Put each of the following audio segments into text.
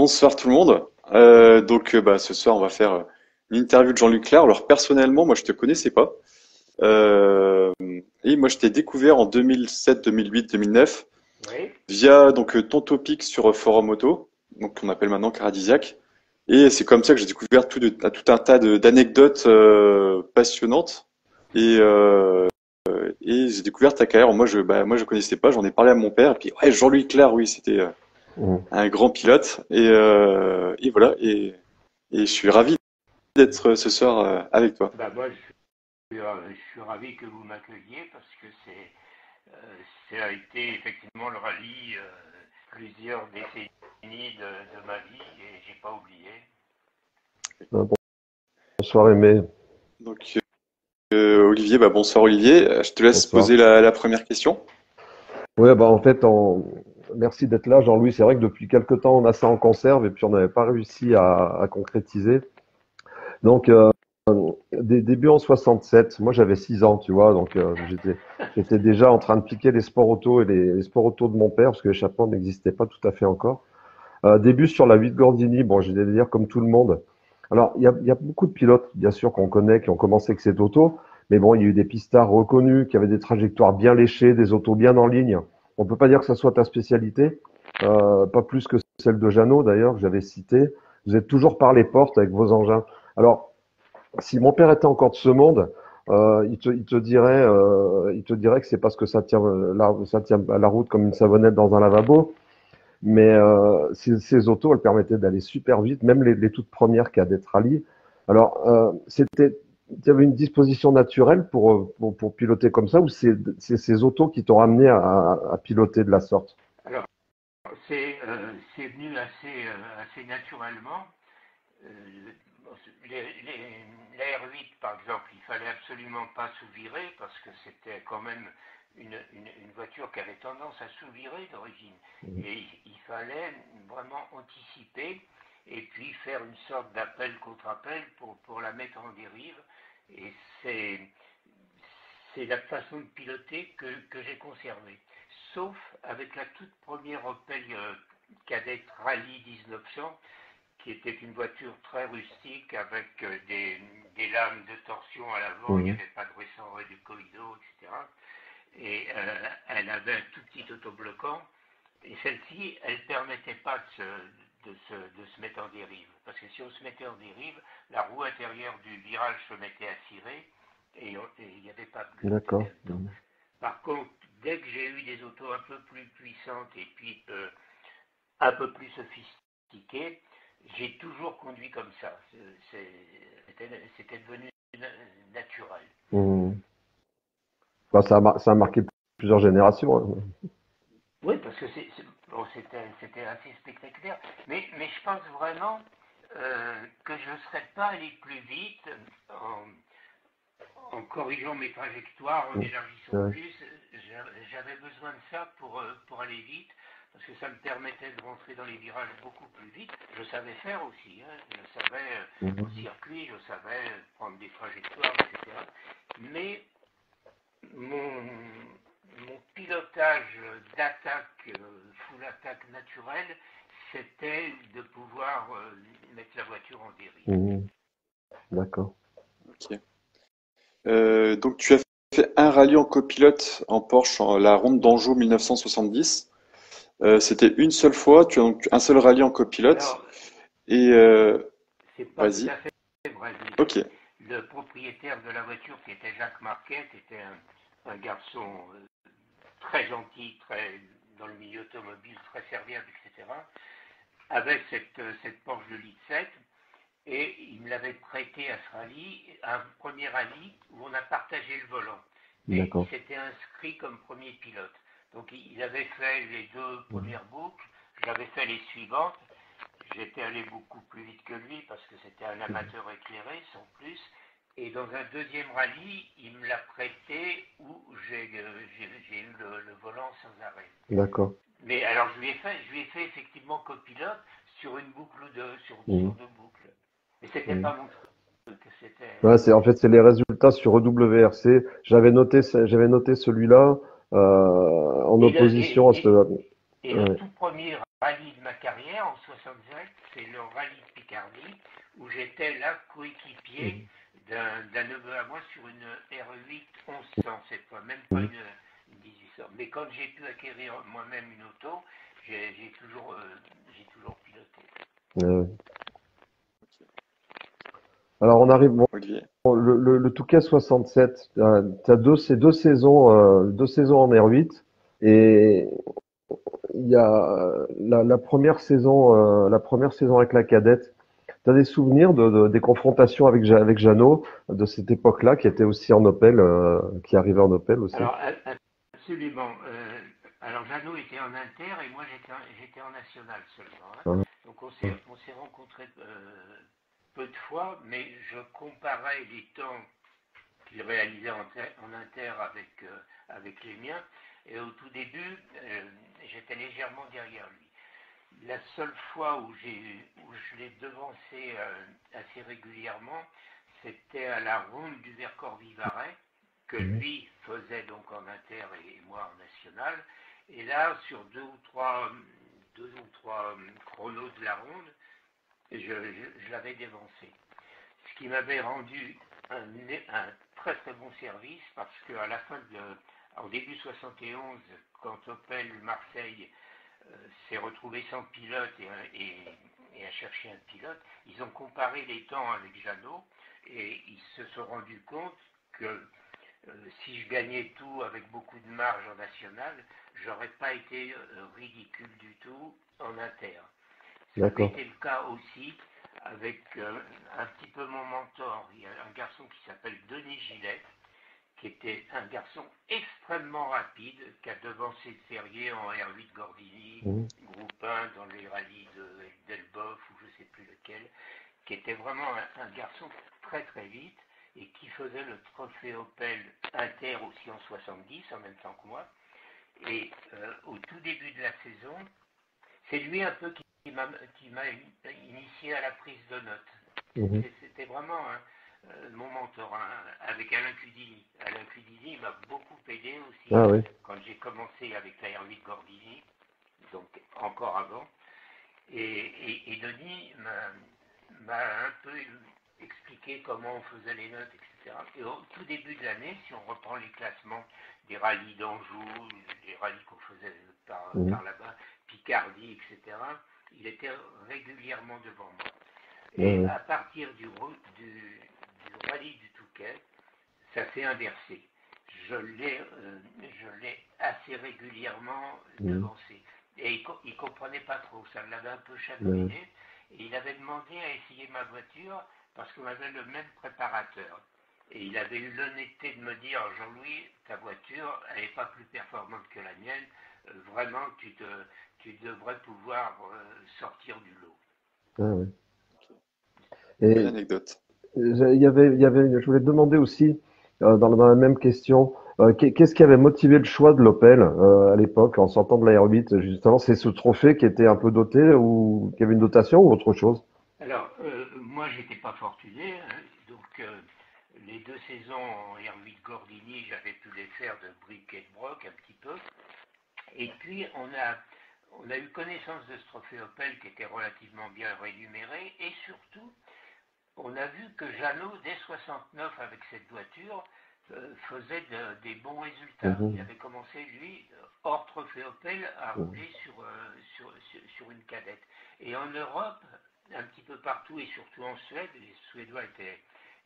Bonsoir tout le monde. Ce soir, on va faire une interview de Jean-Luc Clair. Alors personnellement, moi, je te connaissais pas. Euh, et moi, je t'ai découvert en 2007, 2008, 2009 Oui. via ton topic sur Forum Auto, donc qu'on appelle maintenant Caradisiac. Et c'est comme ça que j'ai découvert tout un tas d'anecdotes passionnantes. Et, euh, et j'ai découvert ta carrière. Moi, je connaissais pas. J'en ai parlé à mon père. Et puis, ouais, Jean-Luc Clair, oui, c'était Mhm. un grand pilote. Et voilà. Et je suis ravi d'être ce soir avec toi. Moi, je suis ravi que vous m'accueilliez parce que euh, ça a été effectivement le rallye plusieurs décennies de ma vie et j'ai pas oublié. Bonsoir Aimé, Donc, Olivier, bonsoir Olivier. Je te laisse bonsoir. poser la première question. Ouais, merci d'être là, Jean-Louis. C'est vrai que depuis quelque temps, on a ça en conserve et puis on n'avait pas réussi à concrétiser. Donc, des débuts en 67, moi j'avais 6 ans, tu vois, j'étais déjà en train de piquer les sports auto et les sports auto de mon père parce que l'échappement n'existait pas tout à fait encore. Début sur la 8 Gordini, bon, je vais dire comme tout le monde. Alors, il y a beaucoup de pilotes, bien sûr, qu'on connaît, qui ont commencé avec cette auto, mais bon, il y a eu des pistards reconnus, qui avaient des trajectoires bien léchées, des autos bien en ligne. On peut pas dire que ça soit ta spécialité, pas plus que celle de Jeannot, d'ailleurs, que j'avais cité. Vous êtes toujours par les portes avec vos engins. Alors, si mon père était encore de ce monde, il te dirait que c'est parce que ça tient à la route comme une savonnette dans un lavabo. Mais ces autos, elles permettaient d'aller super vite, même les toutes premières cadettes rallye. Alors, il y avait une disposition naturelle pour piloter comme ça, ou c'est ces autos qui t'ont amené à piloter de la sorte? Alors, c'est venu assez naturellement. Euh, la R8, par exemple, il fallait absolument pas sous-virer parce que c'était quand même une voiture qui avait tendance à sous-virer d'origine. Et il fallait vraiment anticiper et puis faire une sorte d'appel contre appel pour la mettre en dérive. Et c'est la façon de piloter que j'ai conservée. Sauf avec la toute première Opel Kadett Rallye 1900 qui était une voiture très rustique avec des lames de torsion à l'avant, il n'y Mhm. avait pas de ressort hélicoïdaux, etc. Et elle avait un tout petit autobloquant. Et celle-ci, elle ne permettait pas de se mettre en dérive. Parce que si on se mettait en dérive, la roue intérieure du virage se mettait à cirer et il n'y avait pas de D'accord. gain. Par contre, dès que j'ai eu des autos un peu plus puissantes et puis un peu plus sophistiquées, j'ai toujours conduit comme ça. C'était devenu naturel. Mhm. Ça a marqué plusieurs générations, hein. Oui, parce que bon, c'était assez spectaculaire. Mais je pense vraiment que je ne serais pas allé plus vite en corrigeant mes trajectoires, en élargissant Ouais. plus. J'avais besoin de ça pour aller vite, parce que ça me permettait de rentrer dans les virages beaucoup plus vite. Je savais faire aussi, hein. Je savais en Mhm. circuit, je savais prendre des trajectoires, etc. Mais mon, mon pilotage d'attaque, full attaque naturelle, c'était de pouvoir mettre la voiture en dérive. Mhm. D'accord. Ok. Donc tu as fait un rallye en copilote en Porsche, la Ronde d'Anjou 1970. C'était une seule fois. Tu as donc un seul rallye en copilote. Alors, Et c'est pas tout vas-y. à fait vrai. Ok. Le propriétaire de la voiture, qui était Jacques Marquet, qui était un garçon très gentil, très dans le milieu automobile, très serviable, etc., avait cette Porsche de litre 7 et il me l'avait prêté à ce rallye, un premier rallye où on a partagé le volant. Et il D'accord. s'était inscrit comme premier pilote. Donc il avait fait les deux Mhm. premières boucles, j'avais fait les suivantes. J'étais allé beaucoup plus vite que lui parce que c'était un amateur éclairé, sans plus. Et dans un deuxième rallye, il me l'a prêté où j'ai eu le volant sans arrêt. D'accord. Mais alors je lui ai fait effectivement copilote sur une boucle ou deux, sur Mhm. deux boucles. Mais c'était Mhm. pas mon truc, c'était. Ouais, en fait, c'est les résultats sur EWRC. J'avais noté celui-là en Et le, opposition à ce. et le Ouais. tout premier rallye de ma carrière, en 67, c'est le rallye de Picardie, où j'étais là coéquipier d'un neveu à moi sur une R8 1100 cette fois, même pas une 1800. Mais quand j'ai pu acquérir moi-même une auto, j'ai toujours piloté. Ouais. Alors on arrive, bon, Olivier. le Touquet 67, t'as ces deux saisons en R8 et il y a la première saison avec la cadette. T'as des souvenirs des confrontations avec Jeannot de cette époque-là, qui était aussi en Opel, qui arrivait en Opel aussi. Alors, absolument. Alors, Jeannot était en inter et moi j'étais en national seulement. Hein. Hein. Donc, on s'est rencontrés peu de fois, mais je comparais les temps qu'il réalisait en inter avec les miens. Et au tout début, j'étais légèrement derrière lui. La seule fois où je l'ai devancé assez régulièrement, c'était à la ronde du Vercors-Vivarais, que lui faisait donc en inter et moi en national. Et là, sur deux ou trois chronos de la ronde, je l'avais dévancé. Ce qui m'avait rendu un très très bon service, parce qu'à la fin en début 71, quand Opel Marseille s'est retrouvé sans pilote et a cherché un pilote, ils ont comparé les temps avec Jeannot et ils se sont rendus compte que si je gagnais tout avec beaucoup de marge en national, j'aurais pas été ridicule du tout en inter. Ça avait été le cas aussi avec un petit peu mon mentor. Il y a un garçon qui s'appelle Denis Gillet, qui était un garçon extrêmement rapide, qui a devancé Ferrier en R8 Gordini, groupe 1 dans les rallyes d'Elboff ou je ne sais plus lequel, qui était vraiment un garçon très très vite et qui faisait le trophée Opel Inter aussi en 70 en même temps que moi. Et au tout début de la saison, c'est lui un peu qui m'a initié à la prise de notes. C'était vraiment mon mentor, avec Alain Cudini. Alain Cudini m'a beaucoup aidé aussi quand j'ai commencé avec la R8 Gordini, donc encore avant. Et Denis m'a un peu expliqué comment on faisait les notes, etc. Et au tout début de l'année, si on reprend les classements des rallyes d'Anjou, des rallyes qu'on faisait par là-bas, Picardie, etc., il était régulièrement devant moi. Et à partir du rallye du Touquet, ça s'est inversé. Je l'ai assez régulièrement devancé. Et il ne comprenait pas trop, ça l'avait un peu chagriné. Et il avait demandé à essayer ma voiture parce qu'on avait le même préparateur. Et il avait eu l'honnêteté de me dire, Jean-Louis, ta voiture, elle n'est pas plus performante que la mienne. Vraiment, tu devrais pouvoir sortir du lot. Belle anecdote. Je voulais te demander aussi, dans la même question, qu'est-ce qui avait motivé le choix de l'Opel à l'époque, en sortant de la R8, justement, c'est ce trophée qui était un peu doté ou qui avait une dotation ou autre chose? Alors, moi, j'étais pas fortuné, hein, donc les 2 saisons en R8 Gordini, j'avais pu les faire de bric et de broc un petit peu. Et puis, on a eu connaissance de ce trophée Opel qui était relativement bien rémunéré, et surtout, on a vu que Jeannot, dès 69, avec cette voiture, faisait des bons résultats. Il avait commencé, lui, hors trophée Opel, à rouler sur une cadette. Et en Europe, un petit peu partout, et surtout en Suède, les Suédois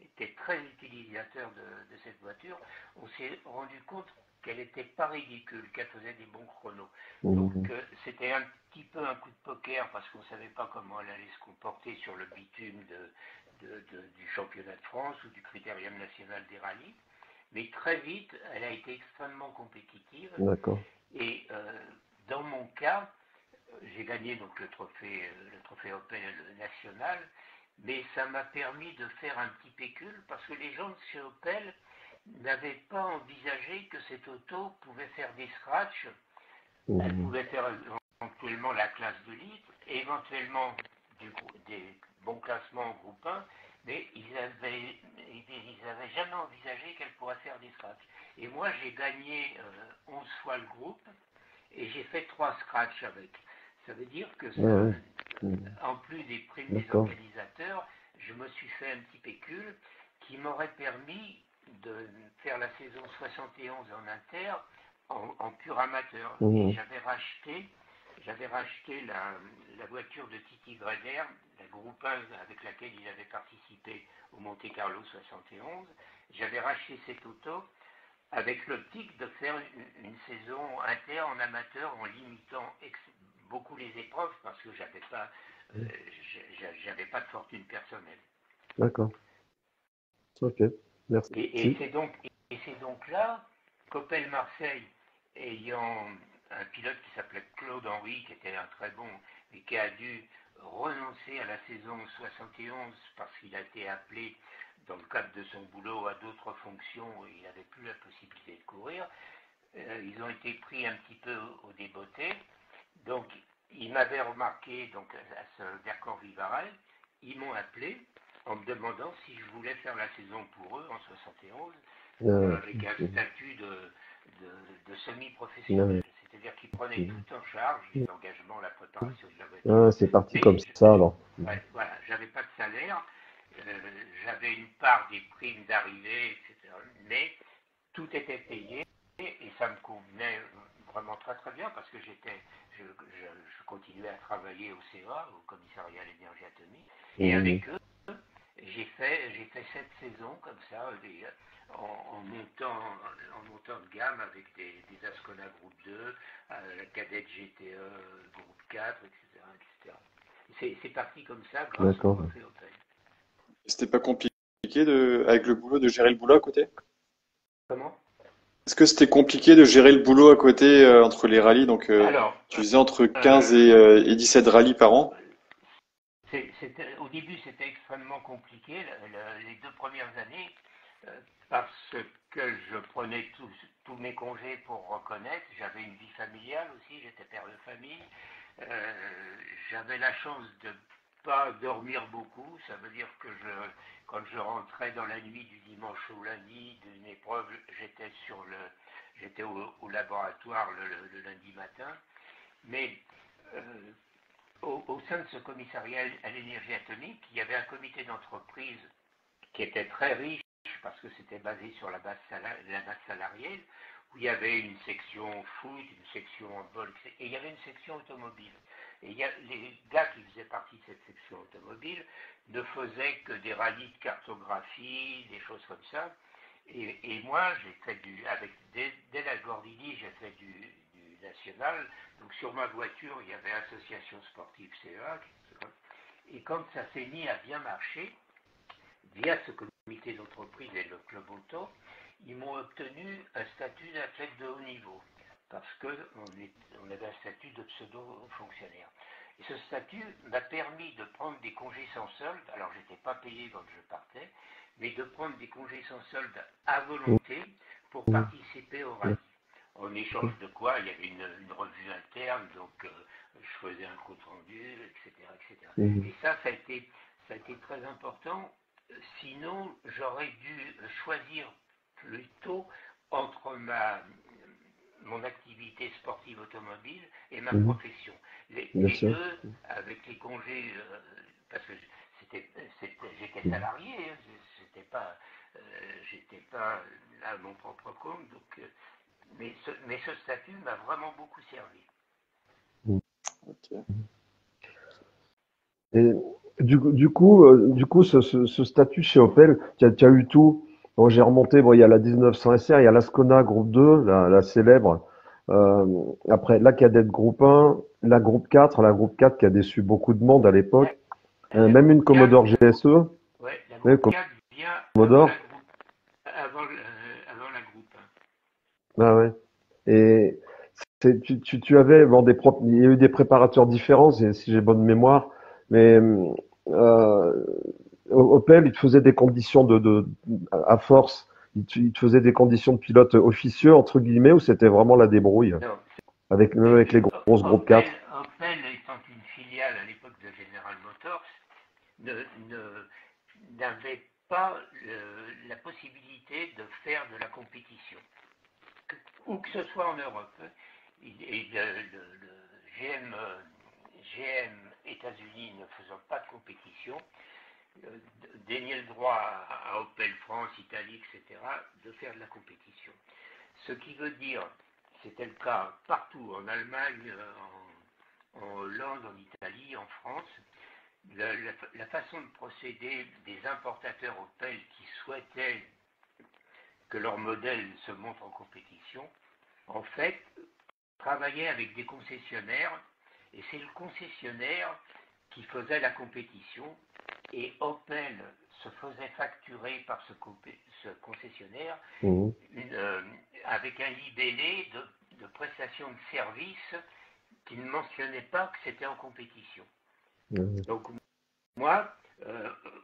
étaient très utilisateurs de cette voiture, on s'est rendu compte qu'elle n'était pas ridicule, qu'elle faisait des bons chronos. Donc c'était un petit peu un coup de poker, parce qu'on ne savait pas comment elle allait se comporter sur le bitume du championnat de France ou du critérium national des rallyes. Mais très vite, elle a été extrêmement compétitive. D'accord. Et dans mon cas, j'ai gagné donc le trophée Opel national, mais ça m'a permis de faire un petit pécule parce que les gens de chez Opel n'avaient pas envisagé que cette auto pouvait faire des scratchs. Elle pouvait faire éventuellement la classe de litre, et éventuellement des bons classements en groupe 1, mais ils n'avaient jamais envisagé qu'elle pourrait faire des scratchs. Et moi, j'ai gagné 11 fois le groupe, et j'ai fait 3 scratchs avec. Ça veut dire que en plus des primes des D'accord. organisateurs, je me suis fait un petit pécule qui m'aurait permis de faire la saison 71 en inter en pur amateur. Et Mhm. j'avais racheté la voiture de Titi Greder, la groupe 1 avec laquelle il avait participé au Monte Carlo 71. J'avais racheté cette auto avec l'optique de faire une saison inter en amateur en limitant beaucoup les épreuves parce que j'avais pas de fortune personnelle. D'accord. Ok. Et Merci. c'est donc là qu'Opel Marseille, ayant un pilote qui s'appelait Claude Henry, qui était un très bon, mais qui a dû renoncer à la saison 71 parce qu'il a été appelé dans le cadre de son boulot à d'autres fonctions et il n'avait plus la possibilité de courir. Ils ont été pris un petit peu au débeauté. Donc, ils m'avaient remarqué donc, à ce Vercors-Vivarais. Ils m'ont appelé en me demandant si je voulais faire la saison pour eux en 71 avec un Mhm. statut de semi-professionnel. C'est-à-dire qu'ils prenaient Mhm. tout en charge, les engagements, la préparation de la Ah, voiture. c'est parti comme Mais ça alors. ouais, voilà, j'avais pas de salaire, j'avais une part des primes d'arrivée, etc. Mais tout était payé et ça me convenait vraiment très très bien parce que je continuais à travailler au CEA, au commissariat à l'énergie atomique, et Mhm. avec eux, j'ai fait 7 saisons comme ça, en montant de gamme avec des Ascona Groupe 2, la Cadette GTE Groupe 4, etc. C'est parti comme ça grâce au D'accord. trophée Opel. C'était pas compliqué avec le boulot de gérer le boulot à côté? Comment? Est-ce que c'était compliqué de gérer le boulot à côté entre les rallyes? Donc, Alors, tu faisais entre 15 euh, et 17 rallyes par an. Au début, c'était extrêmement compliqué, les 2 premières années, parce que je prenais tous mes congés pour reconnaître. J'avais une vie familiale aussi, j'étais père de famille. J'avais la chance de pas dormir beaucoup. Ça veut dire que quand je rentrais dans la nuit du dimanche au lundi d'une épreuve, j'étais au laboratoire le lundi matin. Mais euh, au sein de ce commissariat à l'énergie atomique, il y avait un comité d'entreprise qui était très riche parce que c'était basé sur la base salariale, où il y avait une section foot, une section handball, et il y avait une section automobile. Et les gars qui faisaient partie de cette section automobile ne faisaient que des rallyes de cartographie, des choses comme ça. Et moi, j'ai fait dès la Gordini, j'ai fait du national. Donc sur ma voiture, il y avait Association Sportive CEA. Et quand ça s'est mis à bien marcher, via ce comité d'entreprise et le club auto, ils m'ont obtenu un statut d'athlète de haut niveau. Parce qu'on avait un statut de pseudo-fonctionnaire. Et ce statut m'a permis de prendre des congés sans solde. Alors, je n'étais pas payé quand je partais, mais de prendre des congés sans solde à volonté pour Mhm. participer au rallye. En échange de quoi, il y avait une revue interne, donc je faisais un compte rendu, etc., etc. Mhm. Et ça a été très important. Sinon, j'aurais dû choisir plutôt entre mon activité sportive automobile et ma Mhm. profession. Bien Les sûr. deux, avec les congés, parce que j'étais salarié, hein, j'étais pas à mon propre compte, donc, mais ce statut m'a vraiment beaucoup servi. Mhm. Ok. Et du coup, ce statut chez Opel, tu as eu tout. Bon, j'ai remonté, bon, il y a la 1900 SR, il y a l'Ascona Groupe 2, la célèbre. Euh, Après, la Cadette Groupe 1, la Groupe 4 qui a déçu beaucoup de monde à La, l'époque. la Même une groupe 4, Commodore GSE, ouais, la ouais, groupe 4 vient Commodore. avant la groupe 1. Ah ouais. Et tu avais, bon, il y a eu des préparateurs différents, si j'ai bonne mémoire, mais euh, Opel, il te faisait des conditions à force, il te faisait des conditions de pilote officieux, entre guillemets, ou c'était vraiment la débrouille, Non, même avec les grosses groupes 4. Opel étant une filiale à l'époque de General Motors, ne- ne- n'avait pas la possibilité de faire de la compétition, où que ce soit en Europe. Et le GM États-Unis ne faisant pas de compétition, déniait le droit à Opel France, Italie, etc., de faire de la compétition. Ce qui veut dire, c'était le cas partout, en Allemagne, en Hollande, en Italie, en France, la façon de procéder des importateurs Opel qui souhaitaient que leur modèle se montre en compétition, en fait, travaillait avec des concessionnaires, et c'est le concessionnaire qui faisait la compétition, et Opel se faisait facturer par ce concessionnaire avec un libellé de prestation de service qui ne mentionnait pas que c'était en compétition. Donc moi,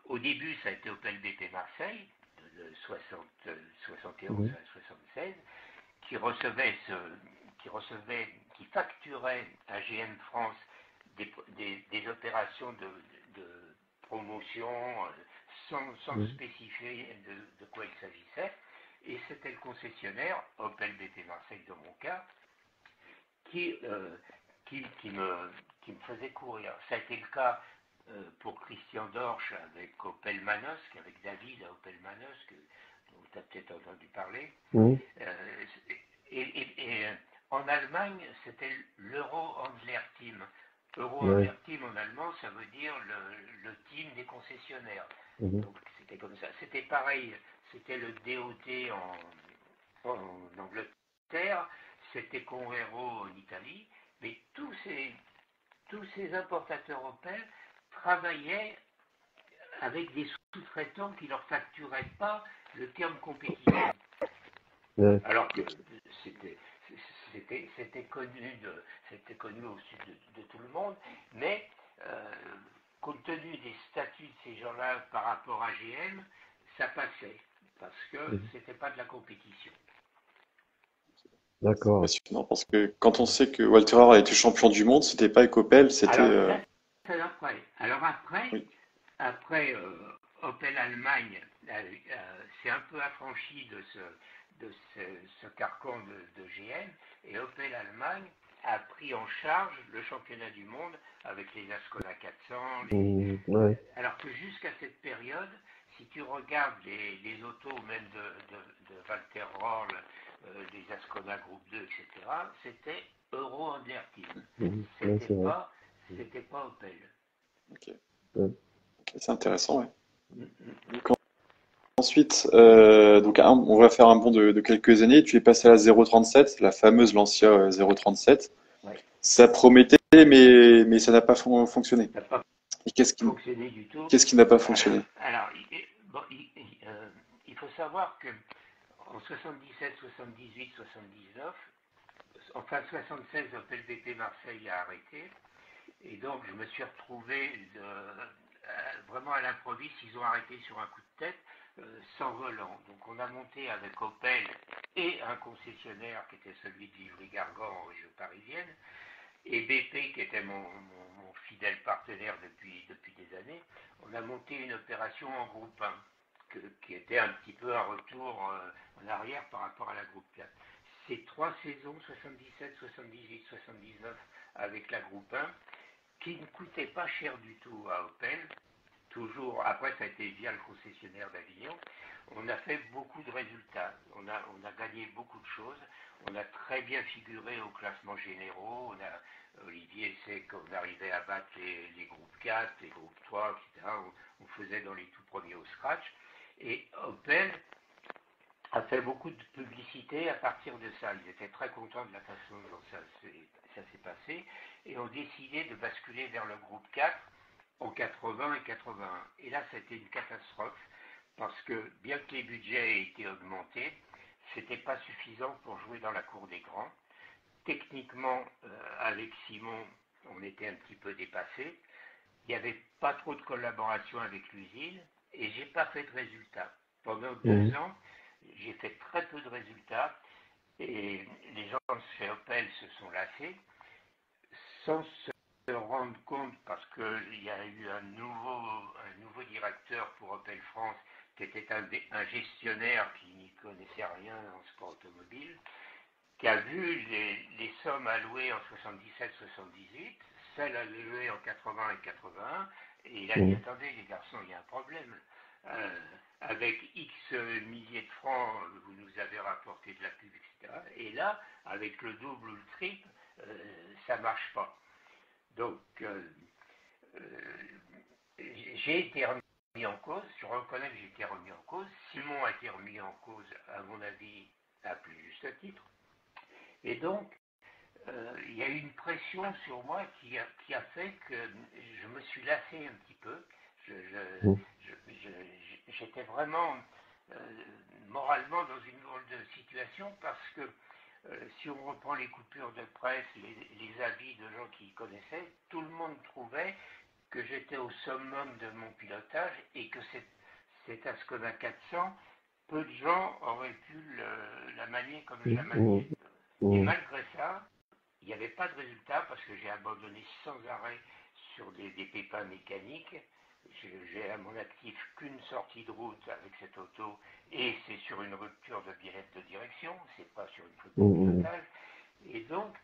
au début, ça a été Opel BP Marseille, de 71 à 76, qui facturait à GM France des opérations de promotion sans spécifier de quoi il s'agissait. Et c'était le concessionnaire, Opel BP Marseille dans mon cas, qui me faisait courir. Ça a été le cas pour Christian Dorsch avec Opel Manosque, avec David à Opel Manosque, dont tu as peut-être entendu parler. Et en Allemagne, c'était l'Euro-Handler Team. Euro-Handler Team en allemand, ça veut dire le team des concessionnaires. Donc c'était comme ça. C'était pareil, c'était le DOT en Angleterre, c'était Convero en Italie, mais tous ces importateurs Opel travaillaient avec des sous-traitants qui ne leur facturaient pas le terme compétition. Alors que c'était connu au sud de tout le monde, mais compte tenu des statuts de ces gens-là par rapport à GM, ça passait, parce que c'était pas de la compétition. D'accord. C'est passionnant parce que quand on sait que Walter Hauer a été champion du monde, c'était pas avec Opel, c'était. Alors, c'est après. Alors Oui. après Opel Allemagne s'est un peu affranchi de ce carcan de GM, et Opel Allemagne a pris en charge le championnat du monde avec les Ascona 400. Alors que jusqu'à cette période, si tu regardes les autos même de Walter Röhrl, les Ascona Group 2, etc., c'était Euro-Handler Team. C'était pas Opel. Ok. C'est intéressant, ouais. Donc, ensuite, donc on va faire un bond de quelques années. Tu es passé à la 037, la fameuse Lancia 037. Ouais. Ça promettait, mais ça n'a pas fonctionné. Ça n'a pas Et qu'est-ce fonctionné du tout. qui n'a pas fonctionné? Alors, il faut savoir que en 77, 78, 79, enfin 76, Opel BP Marseille a arrêté. Et donc, je me suis retrouvé vraiment à l'improviste. Ils ont arrêté sur un coup de tête, sans volant. Donc, on a monté avec Opel et un concessionnaire qui était celui de Livry-Gargan en région parisienne, et BP, qui était mon fidèle partenaire depuis des années. On a monté une opération en groupe 1, qui était un petit peu un retour en arrière par rapport à la groupe 4. Ces 3 saisons, 77, 78, 79, avec la groupe 1, qui ne coûtait pas cher du tout à Opel, toujours, après ça a été via le concessionnaire d'Avignon, on a fait beaucoup de résultats, on a gagné beaucoup de choses, on a très bien figuré aux classements généraux, Olivier sait qu'on arrivait à battre les groupes 4, les groupes 3, etc., on faisait dans les tout premiers au scratch, et Opel a fait beaucoup de publicité à partir de ça. Ils étaient très contents de la façon dont ça s'est passé et ont décidé de basculer vers le groupe 4 en 80 et 81. Et là, c'était une catastrophe parce que bien que les budgets aient été augmentés, c'était pas suffisant pour jouer dans la cour des grands. Techniquement, avec Simon, on était un petit peu dépassé. Il n'y avait pas trop de collaboration avec l'usine et j'ai pas fait de résultats. Pendant 2 ans, j'ai fait très peu de résultats et les gens chez Opel se sont lassés sans se rendre compte, parce qu'il y a eu un nouveau directeur pour Opel France qui était un gestionnaire qui n'y connaissait rien en sport automobile, qui a vu les sommes allouées en 77-78, celle allégée en 80 et 81, et il a dit, attendez les garçons, il y a un problème. Avec X milliers de francs, vous nous avez rapporté de la pub, etc. Et là, avec le double ou le triple, ça ne marche pas. Donc, j'ai été remis en cause, je reconnais que j'ai été remis en cause. Simon a été remis en cause, à mon avis, à plus juste titre. Et donc, il y a eu une pression sur moi qui a fait que je me suis lassé un petit peu. J'étais vraiment moralement dans une drôle de situation parce que si on reprend les coupures de presse, les avis de gens qui y connaissaient, tout le monde trouvait que j'étais au summum de mon pilotage et que cet Ascona 400, peu de gens auraient pu la manier comme je la maniais. Et malgré ça, il n'y avait pas de résultat parce que j'ai abandonné sans arrêt sur des pépins mécaniques. J'ai à mon actif qu'une sortie de route avec cette auto et c'est sur une rupture de bilette de direction, c'est pas sur une faute de pilotage. Et donc,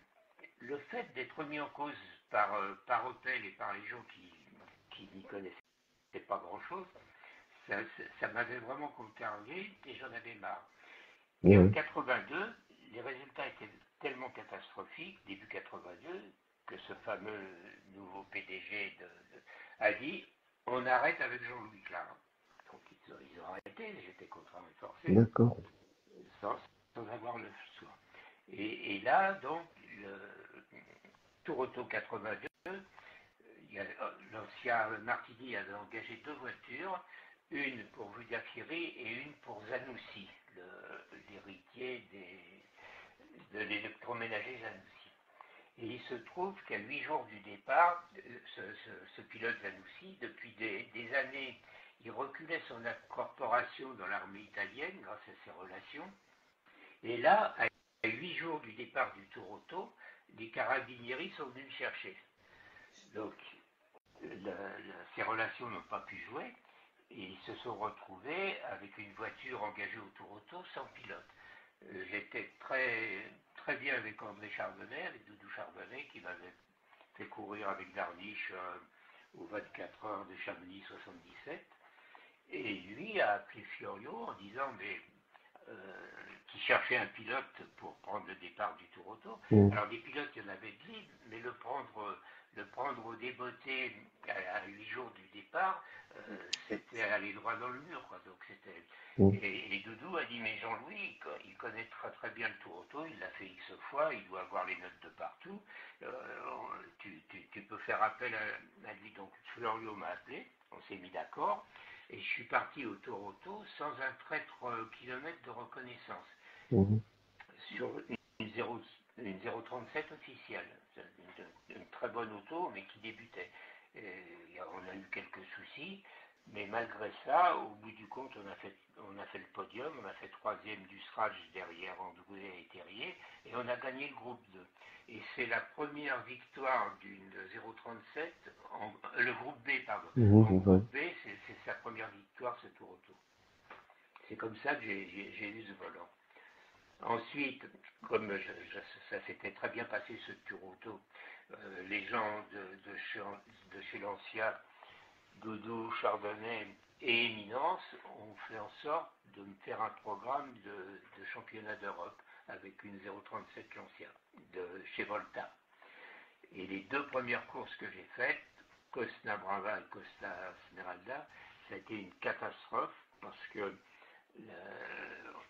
le fait d'être mis en cause par Opel et par les gens qui n'y connaissaient pas grand-chose, ça m'avait vraiment contrarié et j'en avais marre. Et en 82, les résultats étaient tellement catastrophiques, début 82, que ce fameux nouveau PDG a dit on arrête avec Jean-Louis Clarin. Donc ils ont arrêté, j'étais contraint et forcé, sans avoir le choix. Et là, donc, le Tour Auto 82, l'ancien Martini avait engagé 2 voitures, une pour Vudafieri et une pour Zanussi, l'héritier de l'électroménager Zanussi. Et il se trouve qu'à 8 jours du départ, ce pilote Zanussi, depuis des années, il reculait son incorporation dans l'armée italienne grâce à ses relations. Et là, à 8 jours du départ du Tour Auto, les carabinieri sont venus le chercher. Donc, ces relations n'ont pas pu jouer et ils se sont retrouvés avec une voiture engagée au Tour Auto sans pilote. J'étais très bien avec André Chardonnay, avec Doudou Chardonnay, qui m'avait fait courir avec Darniche aux 24 heures de Chamonix 77. Et lui a appelé Fiorio en disant, mais qui cherchait un pilote pour prendre le départ du Tour Auto. Alors des pilotes, il y en avait de libres, mais le prendre au débeauté à 8 jours du départ, c'était aller droit dans le mur, quoi. Donc c'était. Et Doudou a dit mais Jean-Louis, il connaît très très bien le Tour Auto, il l'a fait X fois, il doit avoir les notes de partout. Tu peux faire appel à lui. Donc Florio m'a appelé, on s'est mis d'accord. Et je suis parti au Tour Auto sans un traître kilomètre de reconnaissance. Sur une 037 officielle. Une très bonne auto, mais qui débutait. On a eu quelques soucis, mais malgré ça, au bout du compte, on a fait le podium, on a fait 3e du Scratch derrière Androuet et Terrier, et on a gagné le groupe 2. Et c'est la première victoire d'une 037, le groupe B, pardon. En groupe B, c'est sa première victoire, ce Tour Auto. C'est comme ça que j'ai eu ce volant. Ensuite, comme ça s'était très bien passé ce Tour Auto, les gens de chez Lancia, Doudou, Chardonnay et Éminence ont fait en sorte de me faire un programme de championnat d'Europe avec une 037 Lancia chez Volta. Et les 2 premières courses que j'ai faites, Costa Brava et Costa Smeralda, ça a été une catastrophe parce que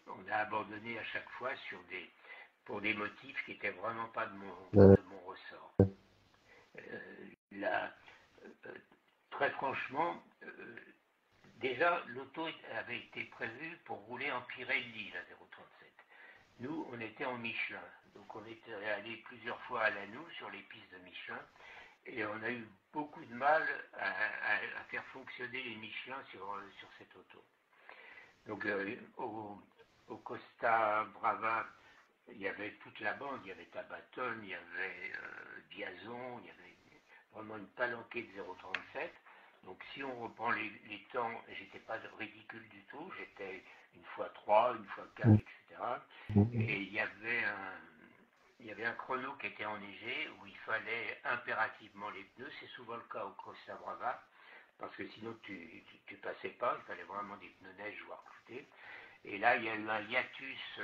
on a abandonné à chaque fois pour des motifs qui n'étaient vraiment pas de mon ressort. Très franchement, déjà l'auto avait été prévue pour rouler en Pirelli, la 037. Nous, on était en Michelin, donc on était allé plusieurs fois à Lannou sur les pistes de Michelin, et on a eu beaucoup de mal à faire fonctionner les Michelin sur cette auto. Donc au Costa Brava, il y avait toute la bande, il y avait Tabaton, il y avait Biazon, il y avait vraiment une palanquée de 037. Donc si on reprend les temps, j'étais pas ridicule du tout, j'étais une fois 3, une fois 4, etc. Et il y il y avait un chrono qui était enneigé où il fallait impérativement les pneus. C'est souvent le cas au Costa Brava, parce que sinon tu passais pas. Il fallait vraiment des pneus neige voire cloutés. Et là, il y a eu un hiatus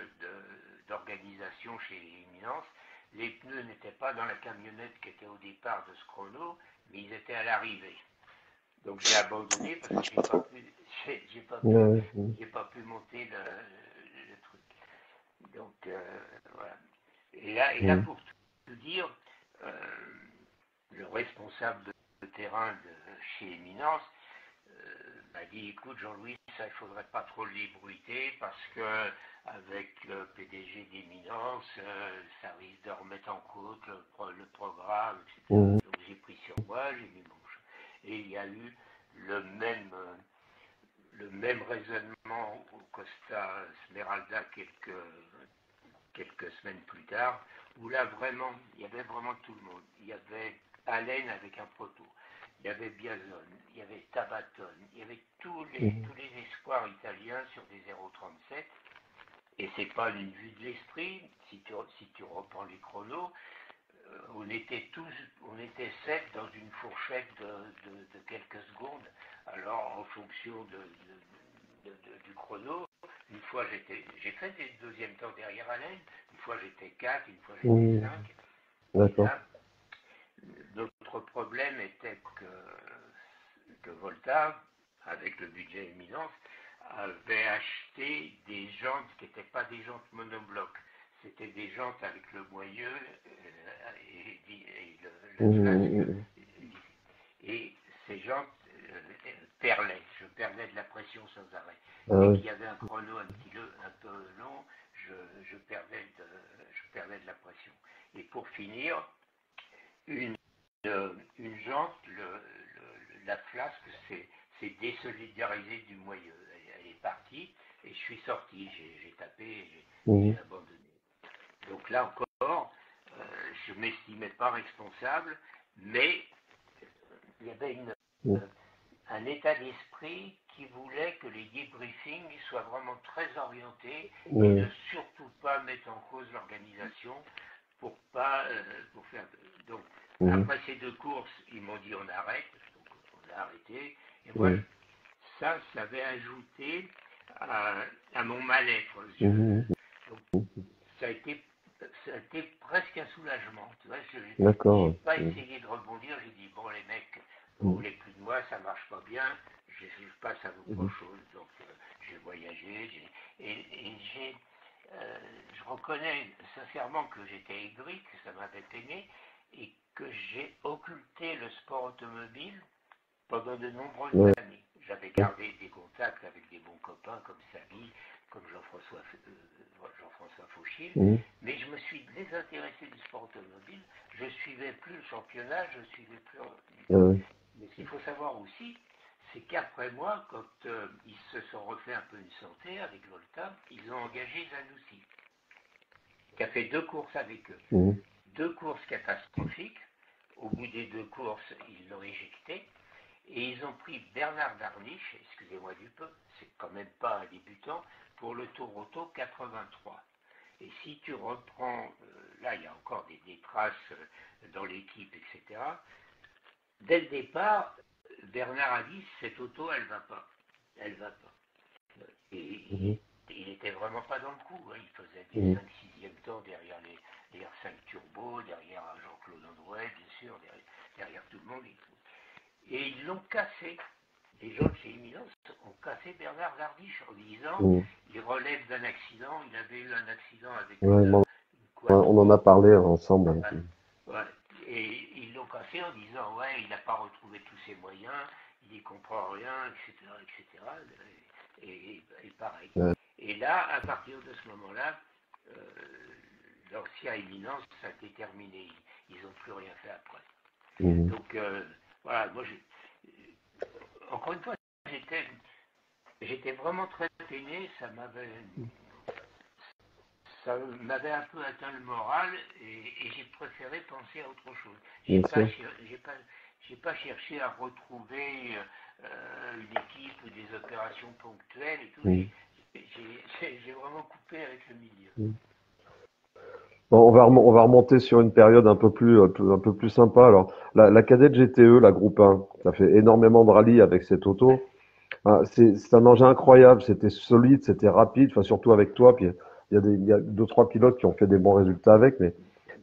d'organisation chez Eminence. Les pneus n'étaient pas dans la camionnette qui était au départ de ce chrono, mais ils étaient à l'arrivée. Donc j'ai abandonné parce que j'ai pas pu monter le truc. Donc voilà. Et là pour tout dire, le responsable de terrain chez Eminence m'a dit, écoute Jean-Louis, ça il faudrait pas trop l'ébruiter parce que avec le PDG d'Eminence, ça risque de remettre en cause le programme, etc. Donc j'ai pris sur moi, j'ai mis mon jeu. Et il y a eu le même raisonnement au Costa Smeralda quelques semaines plus tard, où là vraiment, il y avait vraiment tout le monde. Il y avait Allen avec un proto, il y avait Biazon, il y avait Tabaton, il y avait tous les espoirs italiens sur des 0,37. Et c'est pas une vue de l'esprit, si tu reprends les chronos, on était 7 dans une fourchette de quelques secondes. Alors en fonction du chrono, une fois j'ai fait des deuxièmes temps derrière Alain, une fois j'étais 4, une fois j'étais 5. D'accord. Là, notre problème était que Volta, avec le budget Eminence, avait acheté des jantes qui n'étaient pas des jantes monobloc. C'était des jantes avec le moyeu et le flasque. Et ces jantes perlaient. Je perdais de la pression sans arrêt. Dès qu'il y avait un chrono un peu long, je perdais de la pression. Et pour finir, une jante, la flasque s'est désolidarisée du moyeu. Elle est partie et je suis sorti. J'ai tapé, j'ai abandonné. Donc là encore, je ne m'estimais pas responsable, mais il y avait un état d'esprit qui voulait que les debriefings soient vraiment très orientés et ne surtout pas mettre en cause l'organisation pour faire. Donc après ces 2 courses, ils m'ont dit on arrête, donc on a arrêté. Et moi, ça avait ajouté à mon mal-être. Donc ça a été presque un soulagement. Tu vois, je n'ai pas essayé de rebondir. J'ai dit bon les mecs, vous voulez plus de moi, ça marche pas bien. Je passe à autre chose. Donc j'ai voyagé je reconnais sincèrement que j'étais aigri, que ça m'avait peiné et que j'ai occulté le sport automobile pendant de nombreuses années. J'avais gardé des contacts avec des bons copains comme Samy, comme Jean-François Fauchil, mais je me suis désintéressé du sport automobile. Je ne suivais plus le championnat, je ne suivais plus. Mais ce qu'il faut savoir aussi, c'est qu'après moi, quand ils se sont refait un peu une santé avec Volta, ils ont engagé Zanussi, qui a fait 2 courses avec eux. 2 courses catastrophiques. Au bout des 2 courses, ils l'ont éjecté. Et ils ont pris Bernard Darniche, excusez-moi du peu, c'est quand même pas un débutant, pour le Tour Auto 83. Et si tu reprends, là il y a encore des traces dans l'équipe, etc. Dès le départ, Bernard a dit, cette auto, elle va pas. Elle va pas. Et il était vraiment pas dans le coup. Hein. Il faisait des 5-6e temps derrière les R5 Turbo, derrière Jean-Claude Androuet, bien sûr, derrière tout le monde. Et ils l'ont cassé. Les gens de chez Eminence ont cassé Bernard Darniche en disant il relève d'un accident, il avait eu un accident avec une on en a parlé ensemble. Ouais. Et ils l'ont cassé en disant ouais, il n'a pas retrouvé tous ses moyens, il n'y comprend rien, etc. Et pareil. Et là, à partir de ce moment-là, l'ancien Eminence, ça a été terminé. Ils n'ont plus rien fait après. Donc, voilà, moi, encore une fois, j'étais vraiment très peiné, ça m'avait un peu atteint le moral et j'ai préféré penser à autre chose. J'ai pas cherché à retrouver une équipe ou des opérations ponctuelles et tout. J'ai vraiment coupé avec le milieu. Bon, on va remonter sur une période un peu plus sympa. Alors, la cadette GTE, la groupe 1, ça fait énormément de rallye avec cette auto. Ah, c'est un engin incroyable, c'était solide, c'était rapide, enfin, surtout avec toi. Puis il y a deux, trois pilotes qui ont fait des bons résultats avec, mais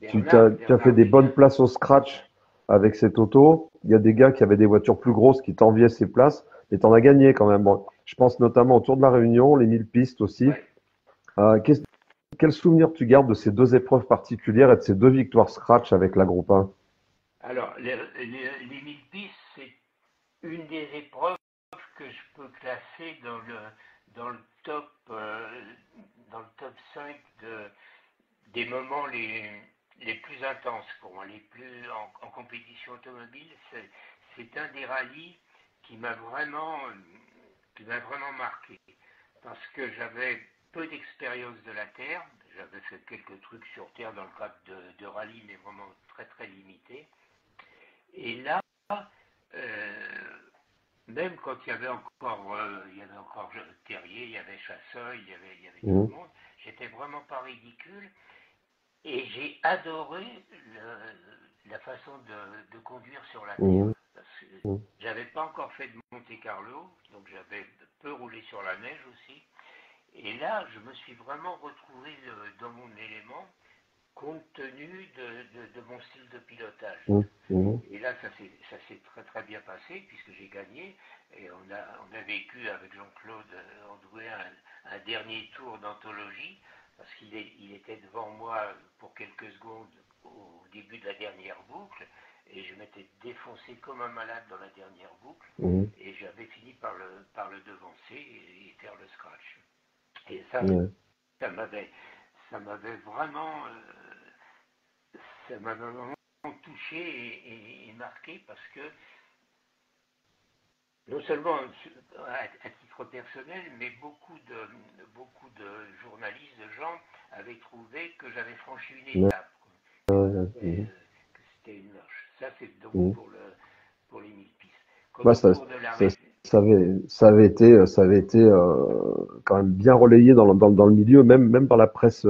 tu as fait Bernard des bonnes déjà. places au scratch avec cette auto. Il y a des gars qui avaient des voitures plus grosses qui t'enviaient ces places, et t'en as gagné quand même. Bon, je pense notamment au Tour de la Réunion, les 1000 pistes aussi. Ouais. Euh, qu'est-ce- Quel souvenir tu gardes de ces deux épreuves particulières et de ces deux victoires scratch avec la groupe 1? Alors, les 1000 pistes, c'est une des épreuves que je peux classer dans le top, dans le top 5 des moments les plus intenses pour moi, les plus en compétition automobile. C'est un des rallyes qui m'a vraiment, qui m'a vraiment marqué parce que j'avais peu d'expérience de la Terre. J'avais fait quelques trucs sur Terre dans le cadre de rallye, mais vraiment très très limité. Et là, euh, même quand il y avait encore Terrier, il y avait Chasseuil, il y avait tout Mhm. le monde, j'étais vraiment pas ridicule. Et j'ai adoré la façon de conduire sur la terre. Mhm. Parce que Mhm. j'avais pas encore fait de Monte Carlo, donc j'avais peu roulé sur la neige aussi. Et là, je me suis vraiment retrouvé dans mon élément, compte tenu de mon style de pilotage. Mhm. Mhm. Et là, ça s'est très très bien passé puisque j'ai gagné. Et on a vécu avec Jean-Claude Andouet un dernier tour d'anthologie parce il était devant moi pour quelques secondes au début de la dernière boucle et je m'étais défoncé comme un malade dans la dernière boucle Mhm. et j'avais fini par le devancer et faire le scratch. Et Ouais. ça m'avait, ça m'avait vraiment, ça m'avait vraiment touché et marqué parce que non seulement à titre personnel, mais beaucoup de journalistes, de gens avaient trouvé que j'avais franchi une Ouais. étape, Mhm. que c'était une marche. Ça, c'est donc Mhm. pour les 1000 pistes. Quant Ouais, au Tour de la ça, Réunion, ça avait été quand même bien relayé dans le milieu, même dans la presse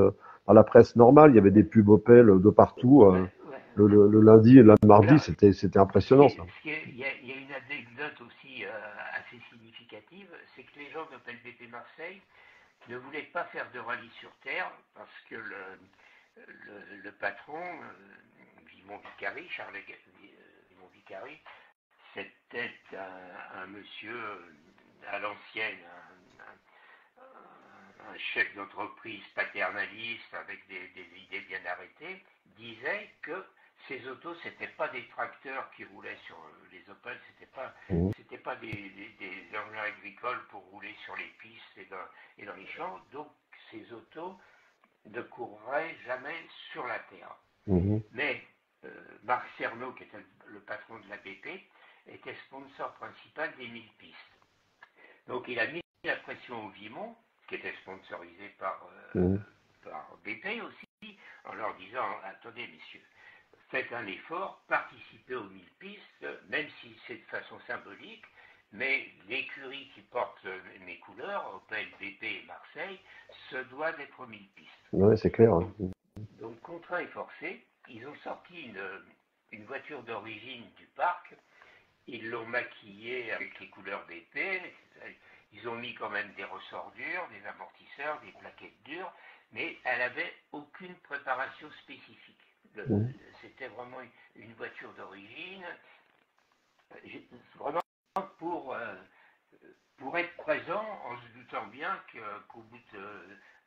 normale. Il y avait des pubs Opel de partout. ouais, ouais, Le lundi et le mardi, alors, c'était impressionnant, ça. il y a une anecdote aussi assez significative, c'est que les gens d'Opel BP Marseille ne voulaient pas faire de rallye sur terre parce que le patron, Vimon Vicari, Vimon Vicari, c'était un monsieur à l'ancienne, un chef d'entreprise paternaliste avec des idées bien arrêtées, disait que ces autos, c'était pas des tracteurs qui roulaient sur les Opel, Mhm. c'était pas des engins agricoles pour rouler sur les pistes et dans les champs. Donc ces autos ne courraient jamais sur la terre. Mhm. Mais Marc Cerno, qui était le patron de la BP, était sponsor principal des 1000 pistes. Donc il a mis la pression au Vimont, qui était sponsorisé Mhm. par BP aussi, en leur disant, attendez messieurs, faites un effort, participez aux 1000 pistes, même si c'est de façon symbolique, mais l'écurie qui porte mes couleurs, Opel, BP et Marseille, se doit d'être aux 1000 pistes. Ouais, c'est clair, hein. Donc contraint et forcé, ils ont sorti une voiture d'origine du parc, ils l'ont maquillée avec les couleurs BP, ils ont mis quand même des ressorts durs, des amortisseurs, des plaquettes dures, mais elle n'avait aucune préparation spécifique. Mhm. C'était vraiment une voiture d'origine, vraiment pour, euh, pour être présent en se doutant bien qu'au bout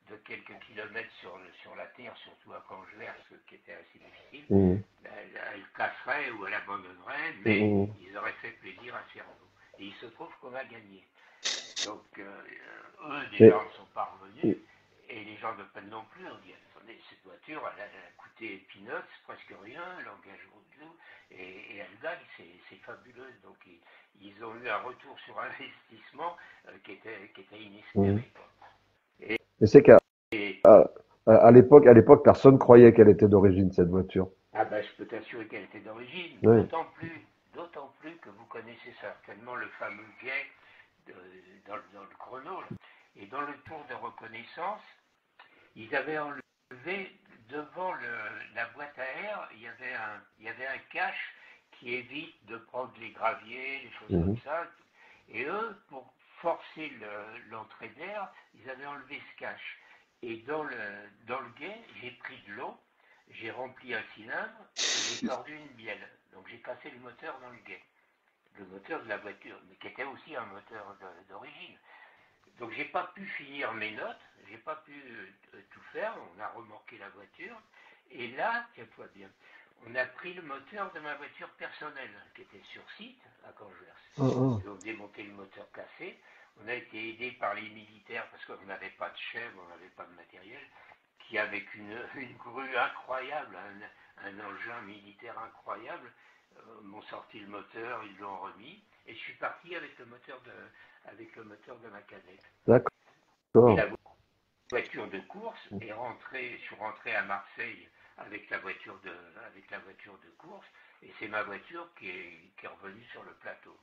de quelques kilomètres sur la terre, surtout à Cangelers, ce qui était assez difficile, Mhm. elle casserait ou elle abandonnerait, mais Mhm. ils auraient fait plaisir à Cerveau. Et il se trouve qu'on a gagné. Donc eux déjà Mais, en sont parvenus, et les gens de peine non plus ont dit attendez, cette voiture elle a coûté peanuts, presque rien, elle engage beaucoup, et elle gagne, c'est fabuleux. Donc ils ont eu un retour sur investissement qui était mhm. inespéré. Quoi. Et, Mais c'est qu'à et à, à l'époque, personne croyait qu'elle était d'origine, cette voiture. ah ben, je peux t'assurer qu'elle était d'origine, Oui. d'autant plus que vous connaissez certainement le fameux guet dans le chrono. Là. Et dans le tour de reconnaissance, ils avaient enlevé devant la boîte à air, il y avait un cache qui évite de prendre les graviers, les choses comme ça. Et eux, pour forcer l'entrée d'air, ils avaient enlevé ce cache. Et dans le guet, j'ai pris de l'eau, j'ai rempli un cylindre, et j'ai tordu une bielle. Donc j'ai cassé le moteur dans le guet. Le moteur de la voiture, mais qui était aussi un moteur d'origine. Donc j'ai pas pu finir mes notes, j'ai pas pu tout faire, on a remorqué la voiture, et là, tiens-toi bien, on a pris le moteur de ma voiture personnelle, qui était sur site, à Cangeers. Ils ont démonté le moteur cassé, on a été aidé par les militaires, parce qu'on n'avait pas de chèvre, on n'avait pas de matériel, qui avec une grue incroyable, un engin militaire incroyable, m'ont sorti le moteur, ils l'ont remis, et je suis parti avec le moteur de ma cadette. D'accord. Et la voiture de course est rentrée, je suis rentré à Marseille avec la voiture de course, et c'est ma voiture qui est revenue sur le plateau.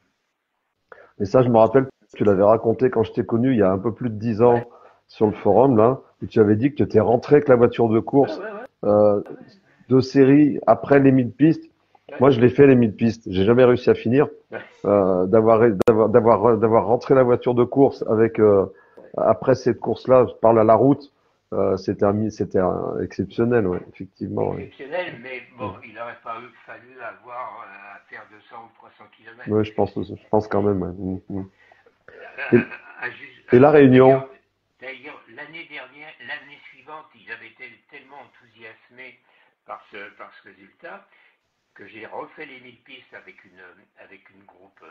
Et ça, je me rappelle, tu l'avais raconté quand je t'ai connu il y a un peu plus de 10 ans sur le forum, là, où tu avais dit que tu étais rentré avec la voiture de course de série après les 1000 pistes. Moi, je l'ai fait les 1000 pistes. J'ai jamais réussi à finir. D'avoir rentré la voiture de course avec après cette course-là, je parle à la route, c'était exceptionnel, ouais, effectivement. Exceptionnel, mais bon, il n'aurait pas fallu avoir à faire 200 ou 300 km. Oui, je pense quand même. Ouais. Et la Réunion? D'ailleurs, l'année suivante, ils avaient été tellement enthousiasmés par ce résultat que j'ai refait les 1000 pistes avec une groupe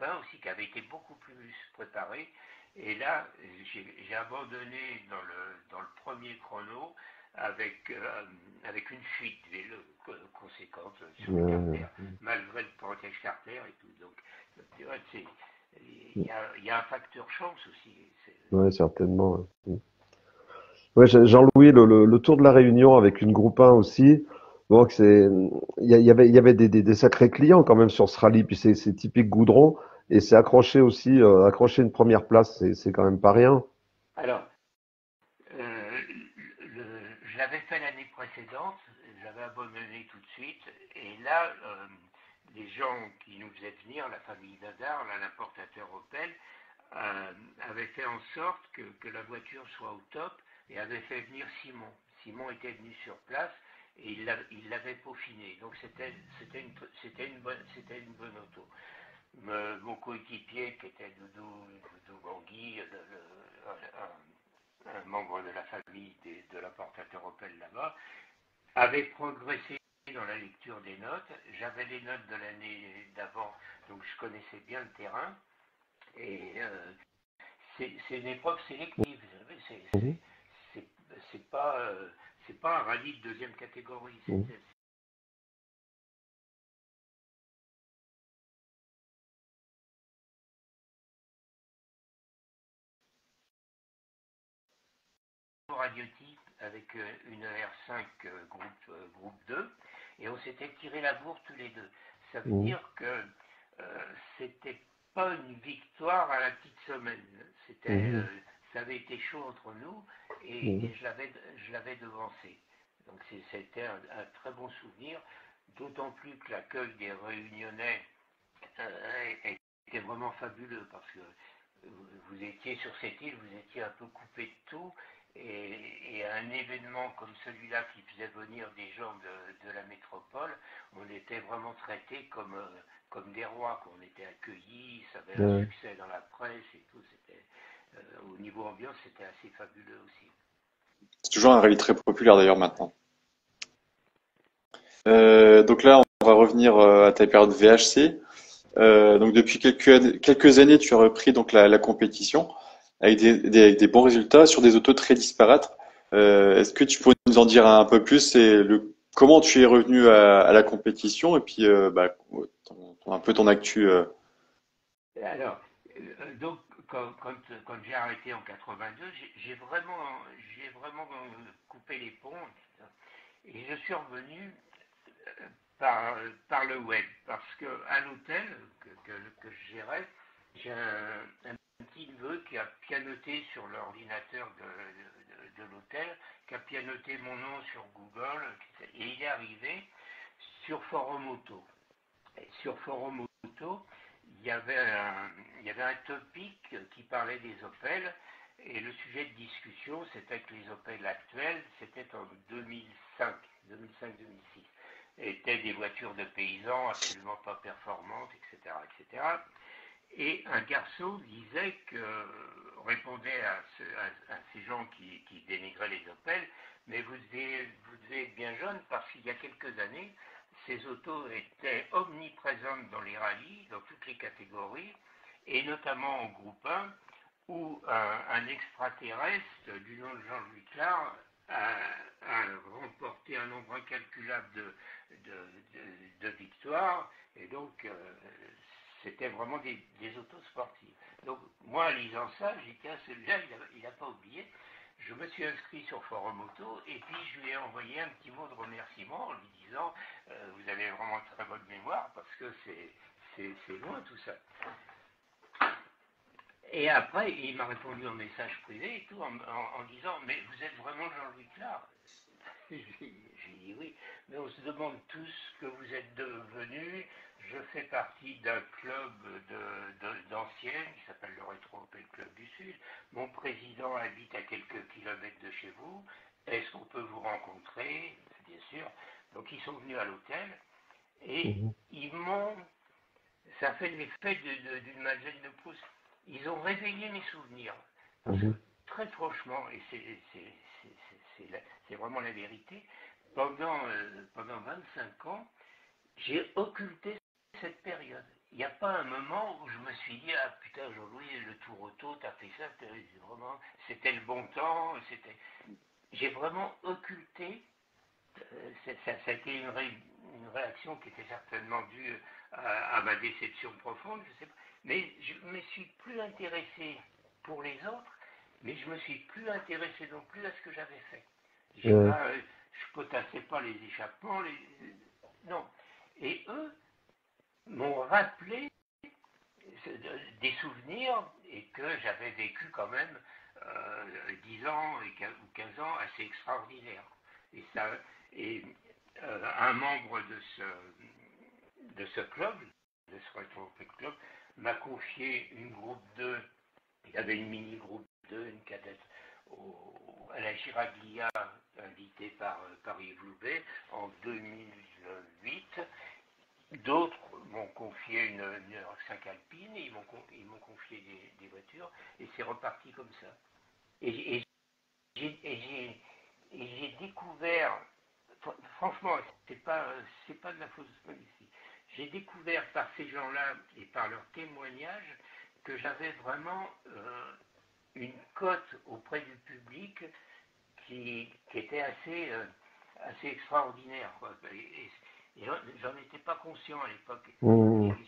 1 aussi qui avait été beaucoup plus préparée. Et là, j'ai abandonné dans le premier chrono avec une fuite conséquente sur le carter, malgré le protège carter et tout. Donc, tu vois, il y a un facteur chance aussi. Oui, certainement. Ouais, Jean-Louis, le Tour de la Réunion avec une groupe 1 aussi. Donc il y avait des sacrés clients quand même sur ce rallye. Puis c'est typique goudron et c'est accroché aussi, accrocher une première place, c'est quand même pas rien. Alors, je l'avais fait l'année précédente, j'avais abandonné tout de suite, et là, les gens qui nous faisaient venir, la famille Dadar, l'importateur Opel, avaient fait en sorte que la voiture soit au top et avait fait venir Simon. Simon était venu sur place et il l'avait peaufiné. Donc c'était une bonne auto. Mon coéquipier, qui était Doudou Bangui, un membre de la famille de l'importateur Opel là-bas, avait progressé dans la lecture des notes. J'avais les notes de l'année d'avant, donc je connaissais bien le terrain. Et c'est une épreuve sélective. C'est pas un rallye de deuxième catégorie. Radiotype avec une R5 groupe 2 et on s'était tiré la bourre tous les deux. Ça veut dire que c'était pas une victoire à la petite semaine. Ça avait été chaud entre nous et je l'avais devancé. Donc c'était un très bon souvenir, d'autant plus que l'accueil des Réunionnais était vraiment fabuleux parce que vous étiez sur cette île, vous étiez un peu coupé de tout. Et un événement comme celui-là qui faisait venir des gens de la métropole, on était vraiment traités comme des rois, qu'on était accueillis, ça avait un succès dans la presse et tout. Au niveau ambiance, c'était assez fabuleux aussi. C'est toujours un rallye très populaire d'ailleurs maintenant. Donc là, on va revenir à ta période VHC. Donc depuis quelques années, tu as repris donc la compétition avec des bons résultats sur des autos très disparates. Est-ce que tu pourrais nous en dire un peu plus et comment tu es revenu à la compétition et puis un peu ton actu. Alors, donc quand j'ai arrêté en 82, j'ai vraiment coupé les ponts et je suis revenu par le web parce qu'à l'hôtel que je gérais, j'ai un petit neveu qui a pianoté sur l'ordinateur de l'hôtel, qui a pianoté mon nom sur Google, et il est arrivé sur Forum Auto. Et sur Forum Auto, il y avait un topic qui parlait des Opel, et le sujet de discussion, c'était que les Opel actuels, c'était en 2005, 2006, étaient des voitures de paysans absolument pas performantes, etc., etc. Et un garçon disait répondait à ces gens qui dénigraient les Opel, mais vous devez être bien jeune parce qu'il y a quelques années, ces autos étaient omniprésentes dans les rallyes, dans toutes les catégories, et notamment en groupe 1, où un extraterrestre du nom de Jean-Louis Clar a remporté un nombre incalculable de victoires, et donc c'était vraiment des autos sportives. Donc moi, en lisant ça, j'ai dit, tiens, celui-là, il n'a pas oublié. Je me suis inscrit sur Forum Auto et puis je lui ai envoyé un petit mot de remerciement en lui disant vous avez vraiment une très bonne mémoire parce que c'est loin tout ça. Et après, il m'a répondu en message privé et tout en disant mais vous êtes vraiment Jean-Louis Clar? J'ai dit oui, mais on se demande tous ce que vous êtes devenus. Je fais partie d'un club d'anciens qui s'appelle le Rétro Opel Club du Sud. Mon président habite à quelques kilomètres de chez vous. Est-ce qu'on peut vous rencontrer? Bien sûr. Donc ils sont venus à l'hôtel et ils m'ont... Ça a fait l'effet d'une Madeleine de Proust. Ils ont réveillé mes souvenirs. Parce que, très franchement, et c'est vraiment la vérité, pendant 25 ans, j'ai occulté cette période. Il n'y a pas un moment où je me suis dit ah putain Jean-Louis, le Tour Auto, t'as fait ça, vraiment, c'était le bon temps, j'ai vraiment occulté. Ça a été une réaction qui était certainement due à ma déception profonde, je sais pas. Mais je ne me suis plus intéressé pour les autres, mais je me suis plus intéressé non plus à ce que j'avais fait. Je potassais pas les échappements, non. Et eux m'ont rappelé des souvenirs et que j'avais vécu quand même 10 ans ou 15 ans assez extraordinaires. Et un membre de ce club, de ce Rétro Opel Club, m'a confié une groupe 2. Il y avait une mini groupe 2, une cadette à la Giraglia, invitée par Yves Loubet en 2008. D'autres m'ont confié une R5 Alpine, et ils m'ont confié des voitures, et c'est reparti comme ça. Et j'ai découvert, franchement, c'est pas de la fausse modestie, j'ai découvert par ces gens-là et par leurs témoignages que j'avais vraiment une cote auprès du public qui était assez extraordinaire, quoi. Et j'en étais pas conscient à l'époque.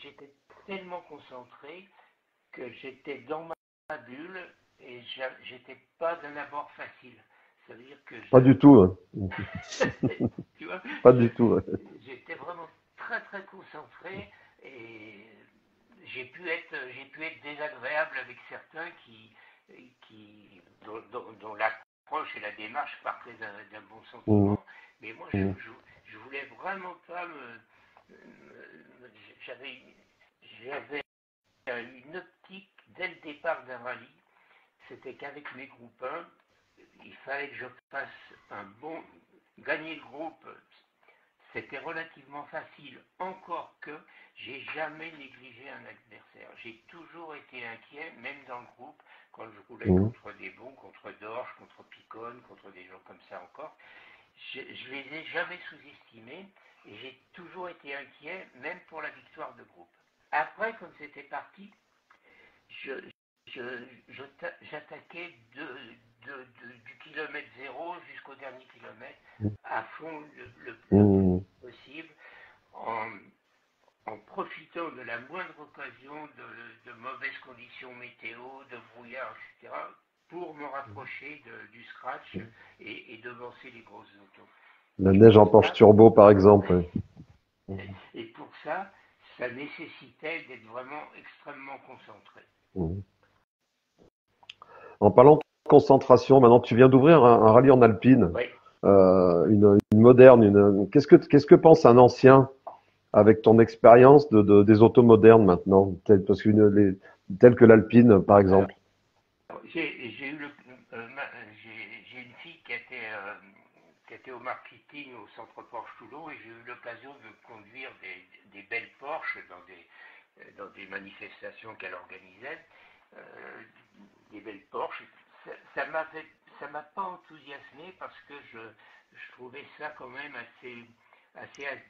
J'étais tellement concentré que j'étais dans ma bulle et j'étais pas d'un abord facile. Ça veut dire que pas du tout. tu vois, pas du tout. J'étais vraiment très très concentré et j'ai pu être désagréable avec certains dont l'approche et la démarche partaient d'un bon sentiment. Mais moi, je voulais vraiment pas j'avais une optique dès le départ d'un rallye, c'était qu'avec mes groupes 1, il fallait que je fasse gagner le groupe. C'était relativement facile, encore que j'ai jamais négligé un adversaire. J'ai toujours été inquiet, même dans le groupe, quand je roulais contre des bons, contre Dorsch, contre Picone, contre des gens comme ça encore. Je les ai jamais sous-estimés et j'ai toujours été inquiet, même pour la victoire de groupe. Après, comme c'était parti, j'attaquais du kilomètre zéro jusqu'au dernier kilomètre à fond le plus possible en profitant de la moindre occasion de mauvaises conditions météo, de brouillard, etc., pour me rapprocher du scratch et devancer les grosses autos. La neige en Porsche Turbo, par exemple. Et pour ça, ça nécessitait d'être vraiment extrêmement concentré. En parlant de concentration. Maintenant, tu viens d'ouvrir un rallye en Alpine, Oui. une moderne. Qu'est-ce que pense un ancien avec ton expérience des autos modernes maintenant, telles que l'Alpine, par Alors, exemple? j'ai eu j'ai une fille qui était au marketing au centre Porsche Toulon et j'ai eu l'occasion de conduire des belles Porsche dans des manifestations qu'elle organisait, euh, des belles Porsche. Ça ça m'a pas enthousiasmé parce que je trouvais ça quand même assez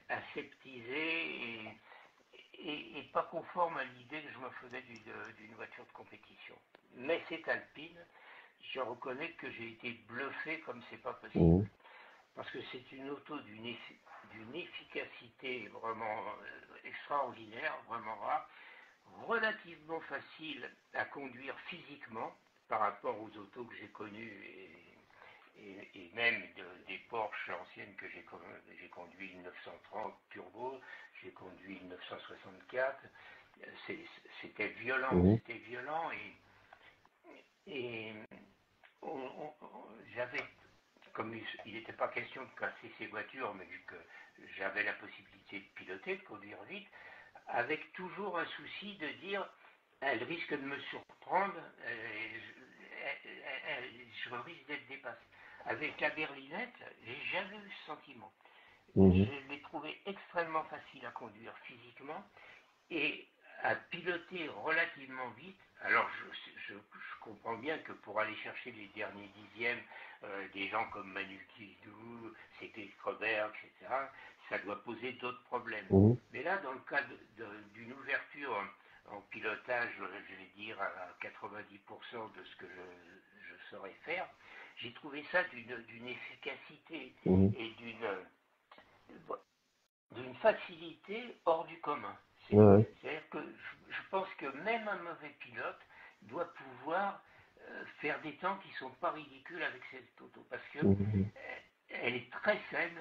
aseptisé et pas conforme à l'idée que je me faisais d'une voiture de compétition. Mais cette Alpine, je reconnais que j'ai été bluffé comme c'est pas possible. Mhm. Parce que c'est une auto d'une efficacité vraiment extraordinaire, vraiment rare, relativement facile à conduire physiquement par rapport aux autos que j'ai connues et même des Porsche anciennes que j'ai conduit une 930 turbo, j'ai conduit une 964. Mhm. C'était violent et j'avais, comme il n'était pas question de casser ces voitures, mais vu que j'avais la possibilité de piloter, de conduire vite, avec toujours un souci de dire, elle risque de me surprendre, je risque d'être dépassé. Avec la berlinette, j'ai jamais eu ce sentiment. Mhm. Je l'ai trouvé extrêmement facile à conduire physiquement et à piloter relativement vite. Alors je comprends bien que pour aller chercher les derniers dixièmes, des gens comme Manu Guidou, c'était Scroberg, etc., ça doit poser d'autres problèmes. Mhm. Mais là, dans le cas d'une ouverture en pilotage, je vais dire à 90% de ce que je saurais faire, j'ai trouvé ça d'une efficacité Mhm. et d'une facilité hors du commun. Ouais. C'est-à-dire que je pense que même un mauvais pilote doit pouvoir faire des temps qui ne sont pas ridicules avec cette auto, parce que Mhm. elle est très saine,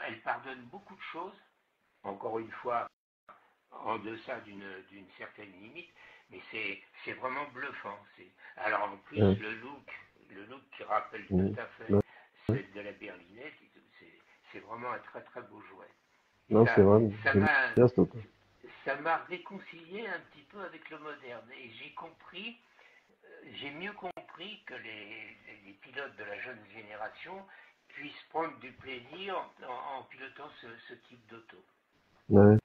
elle pardonne beaucoup de choses, encore une fois, en deçà d'une certaine limite, mais c'est vraiment bluffant. Alors en plus, Ouais. le look qui rappelle tout Mhm. à fait Ouais. celle de la berlinette, c'est vraiment un très très beau jouet. Et Non, c'est vrai. ça J'aime m'a bien cette auto. ça m'a réconcilié un petit peu avec le moderne. Et j'ai mieux compris que les pilotes de la jeune génération puissent prendre du plaisir en pilotant ce type d'auto. Ouais.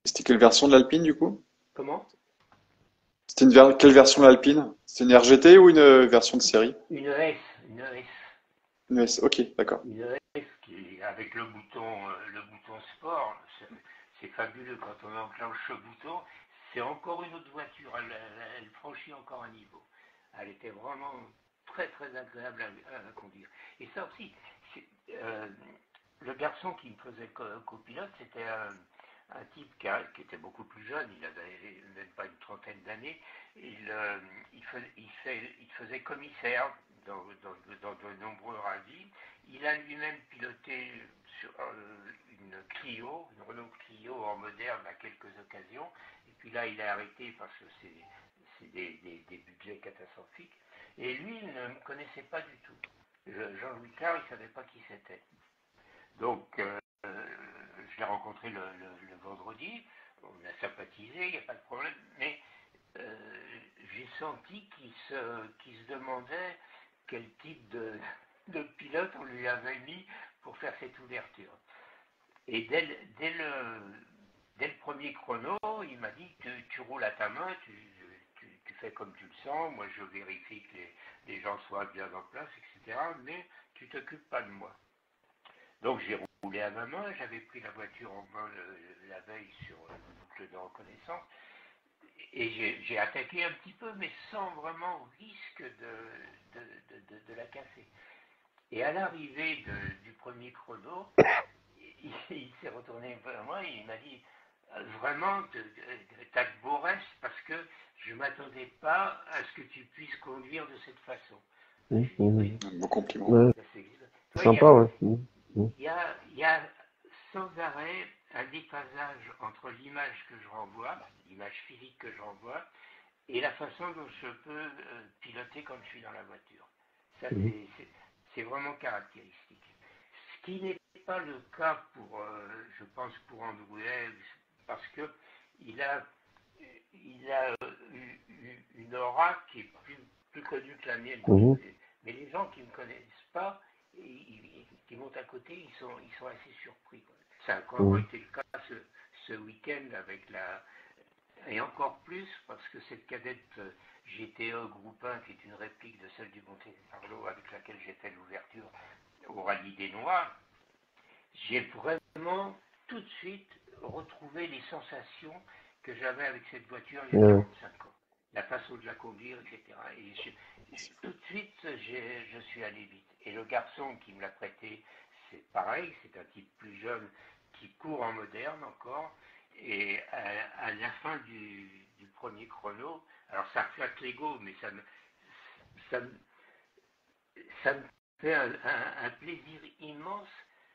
C'était quelle version de l'Alpine du coup? Comment? C'était quelle version de l'Alpine? C'est une RGT ou une version de série? Une ES, une ES. Une S, ok, d'accord. Une ES avec le bouton sport, c'est fabuleux quand on enclenche ce bouton. C'est encore une autre voiture, elle franchit encore un niveau. Elle était vraiment très très agréable à conduire. Et ça aussi, euh, le garçon qui me faisait copilote, c'était un type qui était beaucoup plus jeune, il avait même pas une trentaine d'années. Il faisait commissaire dans de nombreux rallyes. Il a lui-même piloté sur une Clio, une Renault Clio en moderne à quelques occasions. Et puis là, il a arrêté parce que c'est des budgets catastrophiques. Et lui, il ne me connaissait pas du tout. Jean-Louis Carr, il ne savait pas qui c'était. Donc, je l'ai rencontré le vendredi. On a sympathisé, il n'y a pas de problème. Mais j'ai senti qu'il se demandait quel type de pilote on lui avait mis pour faire cette ouverture. Et dès le premier chrono, il m'a dit tu roules à ta main, tu fais comme tu le sens, moi je vérifie que les gens soient bien en place, etc. Mais tu t'occupes pas de moi. Donc j'ai roulé à ma main, j'avais pris la voiture en main la veille sur une boucle de reconnaissance. Et j'ai attaqué un petit peu, mais sans vraiment risque de la casser. Et à l'arrivée du premier chrono, il s'est retourné vers moi et il m'a dit vraiment, t'as de beaux restes parce que je ne m'attendais pas à ce que tu puisses conduire de cette façon. Je dis, oui, Mhm. Un beau compliment. Ouais. ça s'existe. Toi, Sympa, ouais. Mhm. il y a sans arrêt un déphasage entre l'image que je renvoie, l'image physique que je renvoie, et la façon dont je peux piloter quand je suis dans la voiture. Ça, c'est vraiment caractéristique. Ce qui n'est pas le cas pour, je pense, pour Androuet, parce que il a une aura qui est plus connue que la mienne. Mais les gens qui ne me connaissent pas, qui montent à côté, ils sont assez surpris, quoi. Ça a encore été le cas ce week-end avec et encore plus parce que cette cadette GTE Groupe 1, qui est une réplique de celle du Monte Carlo avec laquelle j'ai fait l'ouverture au Rallye des Noirs, j'ai vraiment tout de suite retrouvé les sensations que j'avais avec cette voiture il y a 45 ans. La façon de la conduire, etc. Et tout de suite, je suis allé vite. Et le garçon qui me l'a prêté, c'est pareil, c'est un type plus jeune qui court en moderne encore. Et à la fin du premier chrono, alors ça flatte l'ego, mais ça me fait un plaisir immense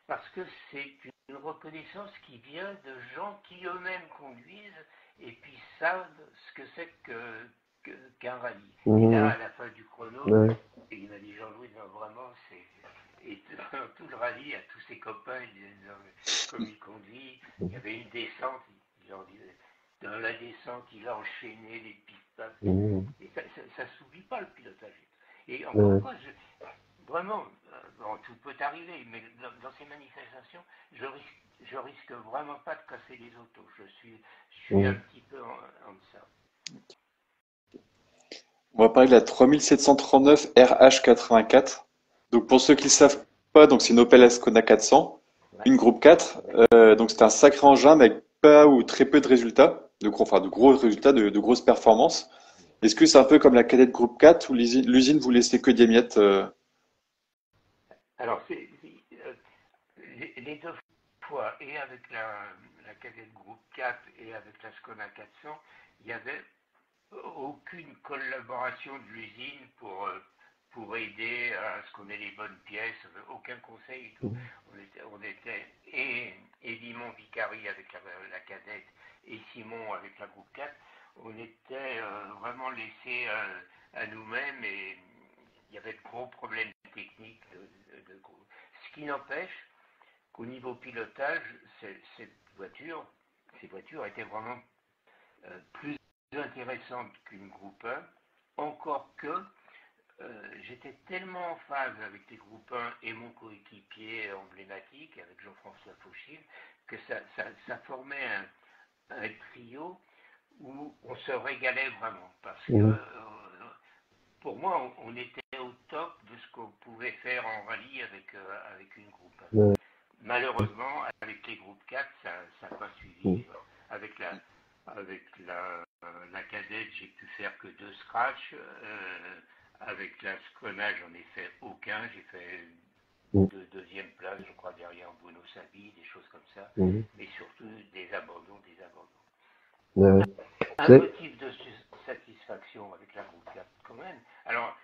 parce que c'est une reconnaissance qui vient de gens qui eux-mêmes conduisent et puis savent ce que c'est qu'un rallye. Et là, à la fin du chrono, il m'a dit Jean-Louis, non, vraiment, et dans tout le rallye, à tous ses copains, il disait, comme il conduit, il y avait une descente, il leur disait, dans la descente, il a enchaîné les pistes. Et ça ne s'oublie pas le pilotage. Et encore une fois, vraiment, bon, tout peut arriver, mais dans ces manifestations, je risque vraiment pas de casser les autos. Je suis un petit peu en deçà. On va parler de la 3739 RH84. Donc pour ceux qui ne savent pas, donc c'est une Opel Ascona 400, une groupe 4. Donc c'est un sacré engin mais avec pas ou très peu de résultats, de gros résultats, de grosses performances. Est-ce que c'est un peu comme la cadette groupe 4 où l'usine vous laissait que des miettes Alors, les deux fois, et avec la cadette groupe 4 et avec la Skoda 400, il n'y avait aucune collaboration de l'usine pour aider à ce qu'on ait les bonnes pièces, aucun conseil et tout. On était et Edimon Vicari avec la cadette et Simon avec la groupe 4, on était vraiment laissés à nous-mêmes et il y avait de gros problèmes techniques ce qui n'empêche qu'au niveau pilotage, ces voitures étaient vraiment plus intéressantes qu'une groupe 1, encore que j'étais tellement en phase avec les groupes 1 et mon coéquipier emblématique, avec Jean-François Fauchil, que ça formait un trio où on se régalait vraiment. Parce que pour moi, on était au top de ce qu'on pouvait faire en rallye avec une groupe 1. Malheureusement, avec les groupes 4, ça n'a pas suivi. Avec la cadette, j'ai pu faire que 2 scratchs. Avec la Scona, j'en ai fait aucun. J'ai fait deuxième place, je crois, derrière Bruno Sabi, des choses comme ça. Mais surtout des abandons. Un motif de satisfaction avec la groupe 4 quand même. Alors,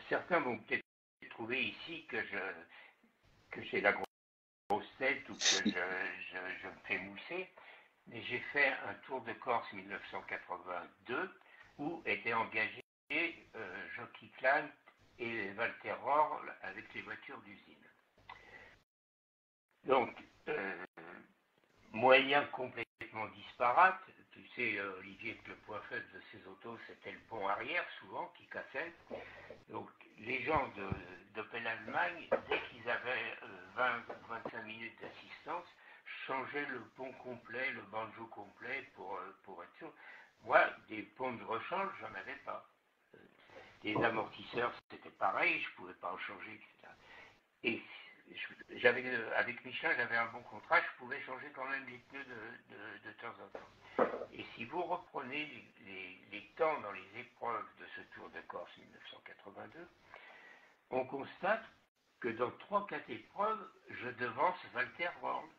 certains vont peut-être trouver ici que j'ai la grosse tête ou que je me fais mousser, mais j'ai fait un Tour de Corse 1982 où étaient engagés Jockey Clan et Walter Rorl avec les voitures d'usine. Donc, moyen complètement disparate. Tu sais, Olivier, que le point faible de ces autos, c'était le pont arrière, souvent, qui cassait. Donc, les gens d'Opel Allemagne, dès qu'ils avaient 20-25 minutes d'assistance, changeaient le pont complet, le banjo complet pour être sûr. Moi, des ponts de rechange, j'en avais pas. Des amortisseurs, c'était pareil, je pouvais pas en changer, etc. Et avec Michelin, j'avais un bon contrat, je pouvais changer quand même les pneus de temps en temps. Et si vous reprenez les temps dans les épreuves de ce Tour de Corse 1982, on constate que dans 3-4 épreuves, je devance Walter Rorl.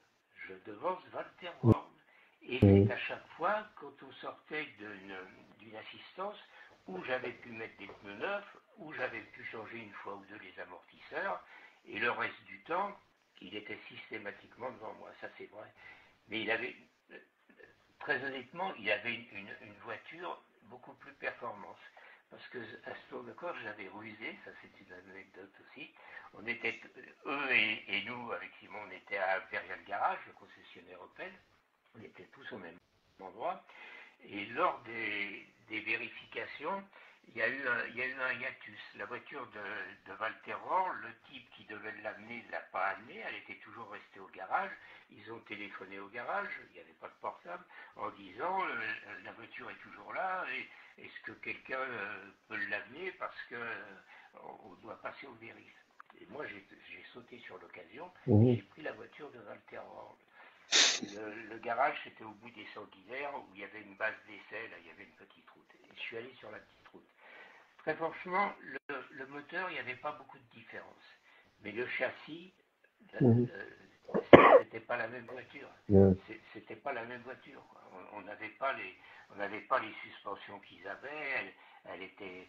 Et c'est à chaque fois, quand on sortait d'une assistance, où j'avais pu mettre des pneus neufs, où j'avais pu changer une fois ou deux les amortisseurs, et le reste du temps, il était systématiquement devant moi, ça c'est vrai. Mais il avait, très honnêtement, il avait une voiture beaucoup plus performance. Parce que à ce tour de corps, j'avais rusé, ça c'est une anecdote aussi. On était, eux et nous, avec Simon, on était à Imperial Garage, le concessionnaire Opel. On était tous au même endroit. Et lors des vérifications, il y a eu un hiatus. La voiture de Walter Rohr, le type qui devait l'amener ne l'a pas amenée, elle était toujours restée au garage. Ils ont téléphoné au garage, il n'y avait pas de portable, en disant la voiture est toujours là, et est-ce que quelqu'un peut l'amener parce qu'on doit passer au vérif. Et moi j'ai sauté sur l'occasion et j'ai pris la voiture de Walter Rohr. Le garage, c'était au bout des Sanguinaires, où il y avait une base d'essai, là, il y avait une petite route. Et je suis allé sur la petite route. Très franchement, le moteur, il n'y avait pas beaucoup de différence. Mais le châssis, c'était pas la même voiture. C'était pas la même voiture. On n'avait pas les suspensions qu'ils avaient. Elle était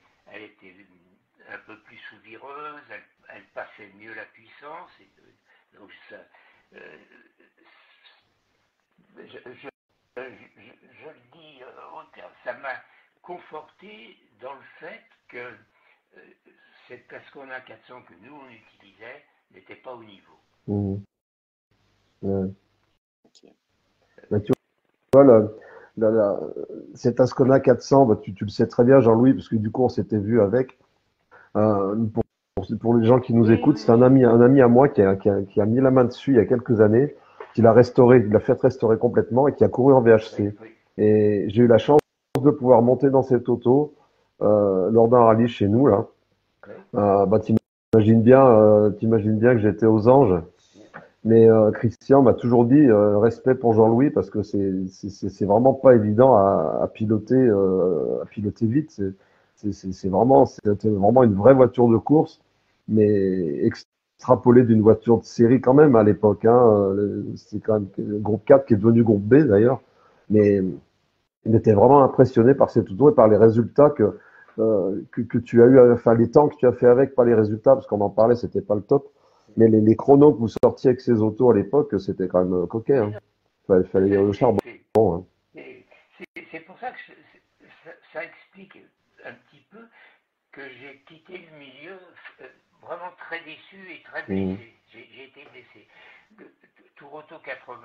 un peu plus sous-vireuse. Elle passait mieux la puissance. Donc ça, je le dis au terme, ça m'a conforté dans le fait que cette Cascona 400 que nous on utilisait n'était pas au niveau. Okay. Bah, tu vois, cet Ascona 400, bah, tu le sais très bien, Jean-Louis, parce que du coup, on s'était vu avec. Pour les gens qui nous écoutent, c'est un ami à moi qui a mis la main dessus il y a quelques années, qui l'a restauré, il l'a fait restaurer complètement et qui a couru en VHC. Et j'ai eu la chance de pouvoir monter dans cette auto lors d'un rallye chez nous là. Bah, t'imagines bien que j'étais aux anges. Mais Christian m'a toujours dit respect pour Jean-Louis parce que c'est vraiment pas évident à piloter vite. C'était vraiment une vraie voiture de course, mais extrapolée d'une voiture de série quand même à l'époque. Hein. C'est quand même le groupe 4 qui est devenu groupe B d'ailleurs. Mais il était vraiment impressionné par cette auto et par les résultats que tu as eu, enfin les temps que tu as fait avec, pas les résultats parce qu'on en parlait, c'était pas le top. Mais les chronos que vous sortiez avec ces autos à l'époque, c'était quand même coquet. Hein. Fallait y aller au charbon. Hein. C'est pour ça que ça explique un petit peu que j'ai quitté le milieu vraiment très déçu et très blessé. J'ai été blessé. Tour Auto 80,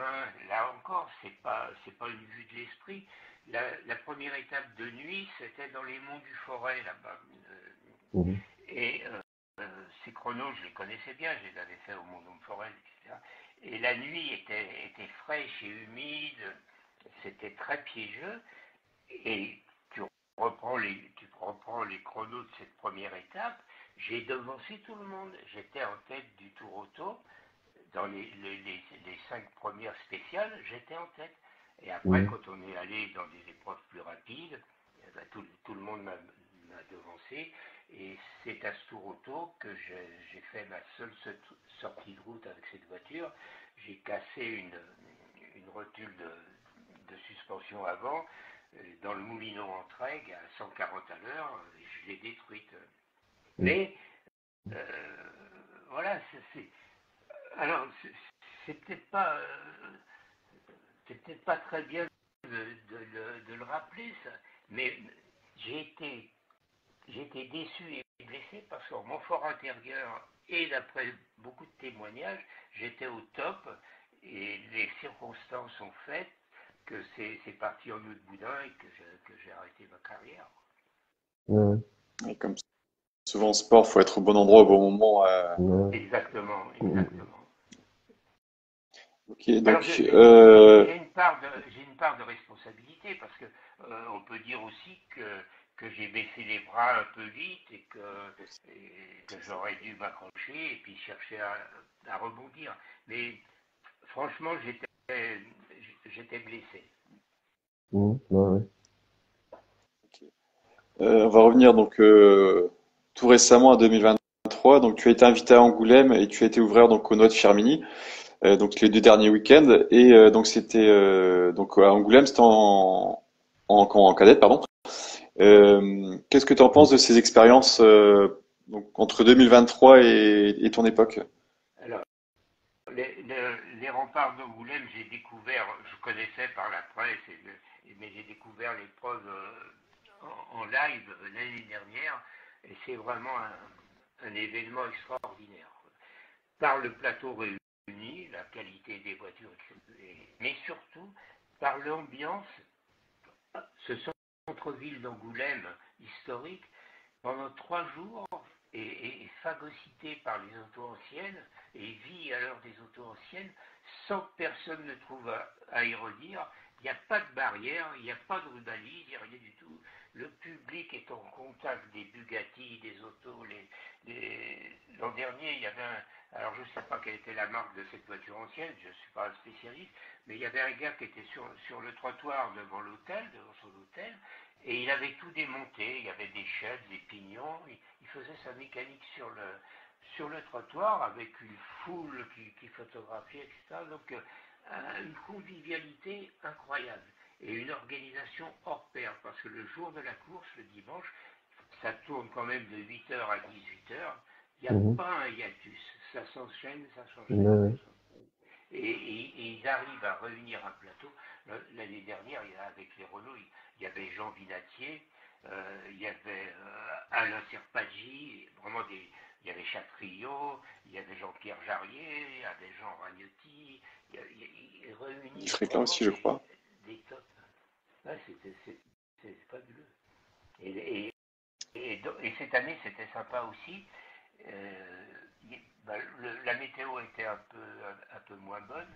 là encore, c'est pas une vue de l'esprit. La première étape de nuit, c'était dans les monts du Forêt, là-bas. Et ces chronos, je les connaissais bien, je les avais fait au mont du Forêt, etc. Et la nuit était fraîche et humide, c'était très piégeux. Et tu reprends les chronos de cette première étape, j'ai devancé tout le monde. J'étais en tête du Tour Auto. Dans les 5 premières spéciales, j'étais en tête. Et après, quand on est allé dans des épreuves plus rapides, ben, tout le monde m'a devancé. Et c'est à ce Tour Auto que j'ai fait ma seule sortie de route avec cette voiture. J'ai cassé une rotule de suspension avant dans le Moulineau en Trègue à 140 à l'heure. Je l'ai détruite. Mais voilà, alors, c'est peut-être pas très bien de le rappeler, ça, mais j'ai été déçu et blessé parce que mon fort intérieur, et d'après beaucoup de témoignages, j'étais au top et les circonstances ont fait que c'est parti en autre boudin et que j'ai arrêté ma carrière. Et comme souvent en sport, il faut être au bon endroit au bon moment. Exactement. Ok, donc alors, j'ai une part de responsabilité parce que on peut dire aussi que j'ai baissé les bras un peu vite et que j'aurais dû m'accrocher et puis chercher à rebondir. Mais franchement, j'étais blessé. On va revenir donc tout récemment à 2023. Donc tu as été invité à Angoulême et tu as été ouvert donc au Noix de Firminy. Donc les 2 derniers week-ends et donc c'était donc à Angoulême c'était en cadette pardon. Qu'est-ce que tu en penses de ces expériences donc entre 2023 et ton époque? Alors, les remparts d'Angoulême, j'ai découvert, je connaissais par la presse, mais j'ai découvert l'épreuve en live l'année dernière, et c'est vraiment un événement extraordinaire. Par le plateau réuni, la qualité des voitures, mais surtout par l'ambiance, ce centre-ville d'Angoulême historique, pendant 3 jours, est phagocyté par les autos anciennes et vit à l'heure des autos anciennes sans que personne ne trouve à y redire. Il n'y a pas de barrière, il n'y a pas de rubalise, il n'y a rien du tout. Le public est en contact des Bugatti, des autos. L'an dernier, il y avait alors je ne sais pas quelle était la marque de cette voiture ancienne, je ne suis pas un spécialiste, mais il y avait un gars qui était sur le trottoir devant l'hôtel, devant son hôtel, et il avait tout démonté. Il y avait des chaises, des pignons, il faisait sa mécanique sur le trottoir avec une foule qui photographiait, etc. Donc une convivialité incroyable et une organisation hors pair, parce que le jour de la course, le dimanche, ça tourne quand même de 8 heures à 18 heures. Il n'y a pas un hiatus, ça s'enchaîne, ça s'enchaîne. Et ils arrivent à réunir un plateau. L'année dernière, avec les Renault, il y avait Jean Vinatier, il y avait Alain Serpaggi, vraiment il y avait Chatriot, il y avait Jean-Pierre Jarrier, il y avait Jean Ragnotti, il réunit Fréquent aussi, je crois. des tops. Ouais, c'est fabuleux. Et cette année, c'était sympa aussi. La météo était un peu moins bonne,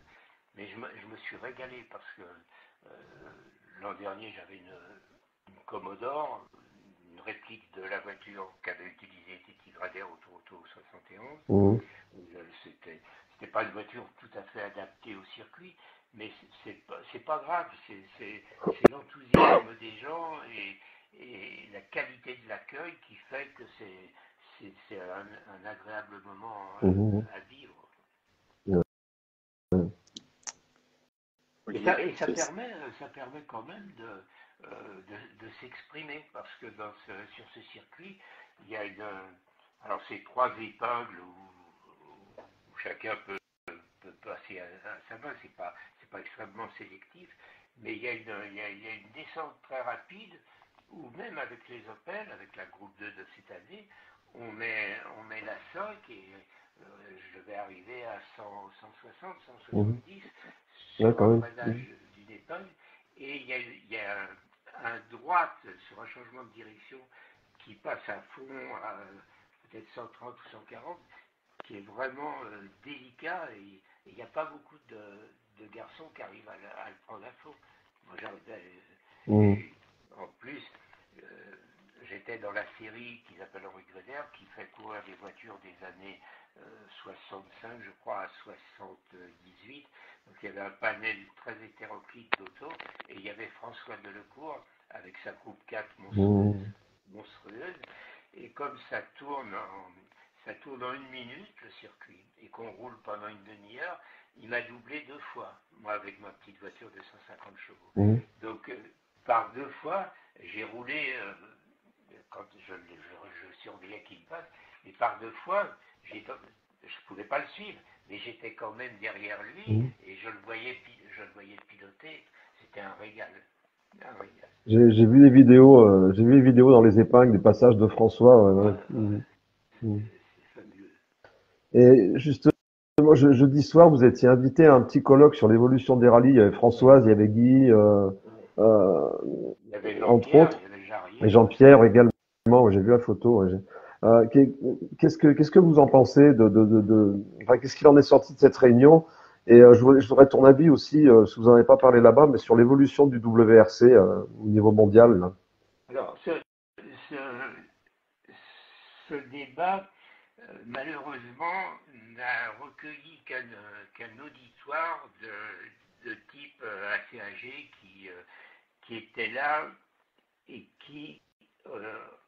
mais je me suis régalé parce que l'an dernier, j'avais une Commodore, une réplique de la voiture qu'avait utilisée Titi Grader au Toronto 71. C'était pas une voiture tout à fait adaptée au circuit, mais c'est pas grave, c'est l'enthousiasme des gens et la qualité de l'accueil qui fait que c'est un agréable moment à vivre. Et ça permet quand même de s'exprimer, parce que sur ce circuit, il y a alors c'est 3 épingles où chacun peut passer à sa main, c'est pas extrêmement sélectif, mais il y a une descente très rapide où même avec les Opel, avec la groupe 2 de cette année, on met la 5 et je vais arriver à 160, 170 sur un freinage d'une épingle, et il y a un droite sur un changement de direction qui passe à fond à peut-être 130 ou 140, qui est vraiment délicat, et il n'y a pas beaucoup de garçons qui arrivent à le prendre à fond. Moi, en plus, j'étais dans la série qu'ils appellent Henri Greder, qui fait courir des voitures des années 65, je crois, à 78. Donc il y avait un panel très hétéroclite d'auto, et il y avait François Delecourt avec sa groupe 4 monstrueuse. Et comme ça tourne en 1 minute, le circuit, et qu'on roule pendant une demi-heure, il m'a doublé 2 fois, moi avec ma petite voiture de 150 chevaux. Donc par 2 fois, j'ai roulé, quand je surveillais qu'il passe, et par 2 fois, je ne pouvais pas le suivre, mais j'étais quand même derrière lui, et je le voyais piloter. C'était un régal. J'ai vu les vidéos dans les épingles, des passages de François. C'est fabuleux. Et justement, jeudi soir, vous étiez invité à un petit colloque sur l'évolution des rallyes. Il y avait Françoise, il y avait Guy, Il y avait entre autres, il y avait Jarrier. et Jean-Pierre également. J'ai vu la photo. Qu'est-ce que vous en pensez enfin, qu'est-ce qu'il en est sorti de cette réunion? Et je voudrais ton avis aussi, si vous n'en avez pas parlé là-bas, mais sur l'évolution du WRC au niveau mondial, là. Alors, ce débat, malheureusement, n'a recueilli qu'un auditoire de type assez âgé qui était là et qui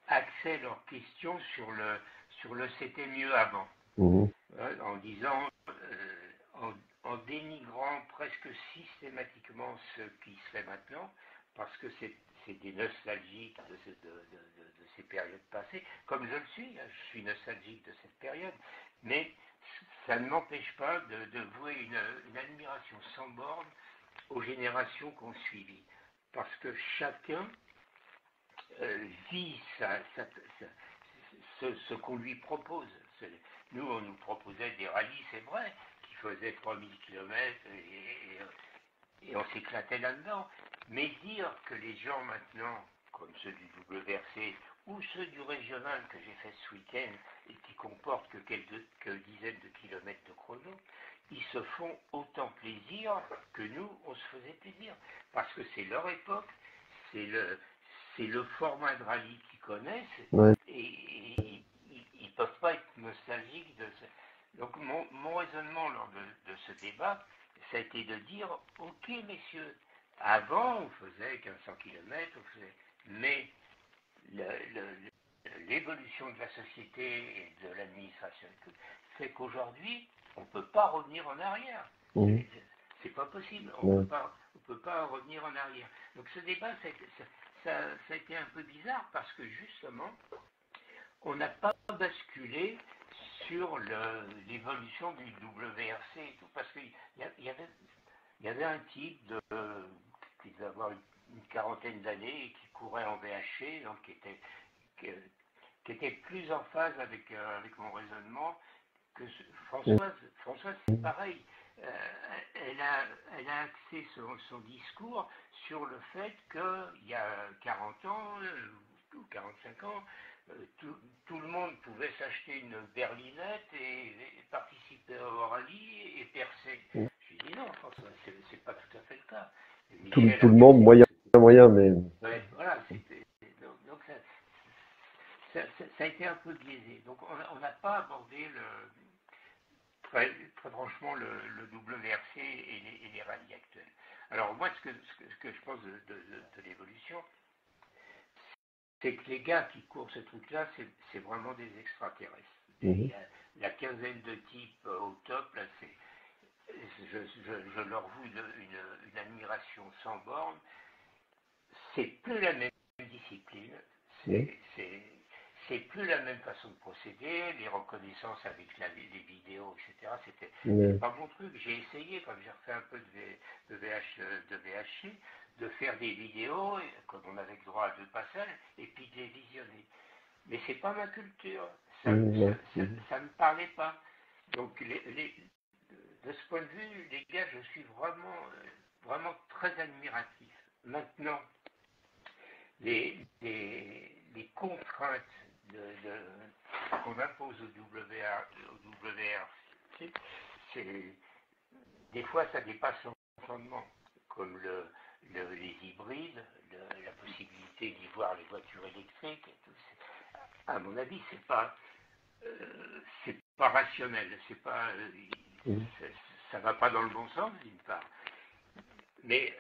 axaient leurs questions sur le c'était mieux avant, en disant, en dénigrant presque systématiquement ce qui se fait maintenant, parce que c'est des nostalgiques de ces périodes passées, comme je le suis, je suis nostalgique de cette période, mais ça ne m'empêche pas de vouer une admiration sans borne aux générations qui ont suivi, parce que chacun vit ce qu'on lui propose. Nous, on nous proposait des rallyes, c'est vrai, qui faisaient 3000 km et on s'éclatait là-dedans. Mais dire que les gens maintenant, comme ceux du WRC ou ceux du régional que j'ai fait ce week-end et qui comportent que quelques dizaines de kilomètres de chrono, ils se font autant plaisir que nous, on se faisait plaisir. Parce que c'est leur époque, c'est le format de rallye qu'ils connaissent, Ouais. et ils ne peuvent pas être nostalgiques de ça. Donc mon raisonnement lors de ce débat, ça a été de dire, ok messieurs, avant on faisait 1500 km, mais l'évolution de la société et de l'administration fait qu'aujourd'hui, on ne peut pas revenir en arrière. Mmh. C'est pas possible, on ne peut pas revenir en arrière. Donc ce débat, ça a été un peu bizarre parce que justement, on n'a pas basculé sur l'évolution du WRC et tout, parce qu'il y avait un type qui devait avoir une quarantaine d'années et qui courait en VHC, donc qui était plus en phase avec mon raisonnement que Françoise. Françoise, c'est pareil. Elle a axé son discours sur le fait qu'il y a 40 ans ou 45 ans, tout le monde pouvait s'acheter une berlinette et participer au rallye et percer. Je dis non, François, c'est pas tout à fait le cas. Tout le monde, moyen, mais... Ouais, voilà, donc ça a été un peu biaisé. Donc on n'a pas abordé très franchement le WRC et les rallyes actuels. Alors moi, ce que je pense de l'évolution, c'est que les gars qui courent ce truc-là, c'est vraiment des extraterrestres. Il y a la quinzaine de types au top, là, je leur voue une admiration sans borne. C'est plus la même discipline, c'est plus la même façon de procéder, les reconnaissances avec les vidéos, etc. C'était pas mon truc. J'ai essayé, comme j'ai refait un peu de VHC, de faire des vidéos, comme on avait le droit à 2 passages, et puis de les visionner. Mais c'est pas ma culture. Ça me parlait pas. Donc, de ce point de vue, les gars, je suis vraiment très admiratif. Maintenant, les contraintes qu'on impose au WRC, des fois, ça dépasse l'entendement, comme les hybrides, la possibilité d'y voir les voitures électriques. Et tout. À mon avis, c'est pas rationnel, ça va pas dans le bon sens d'une part. Mais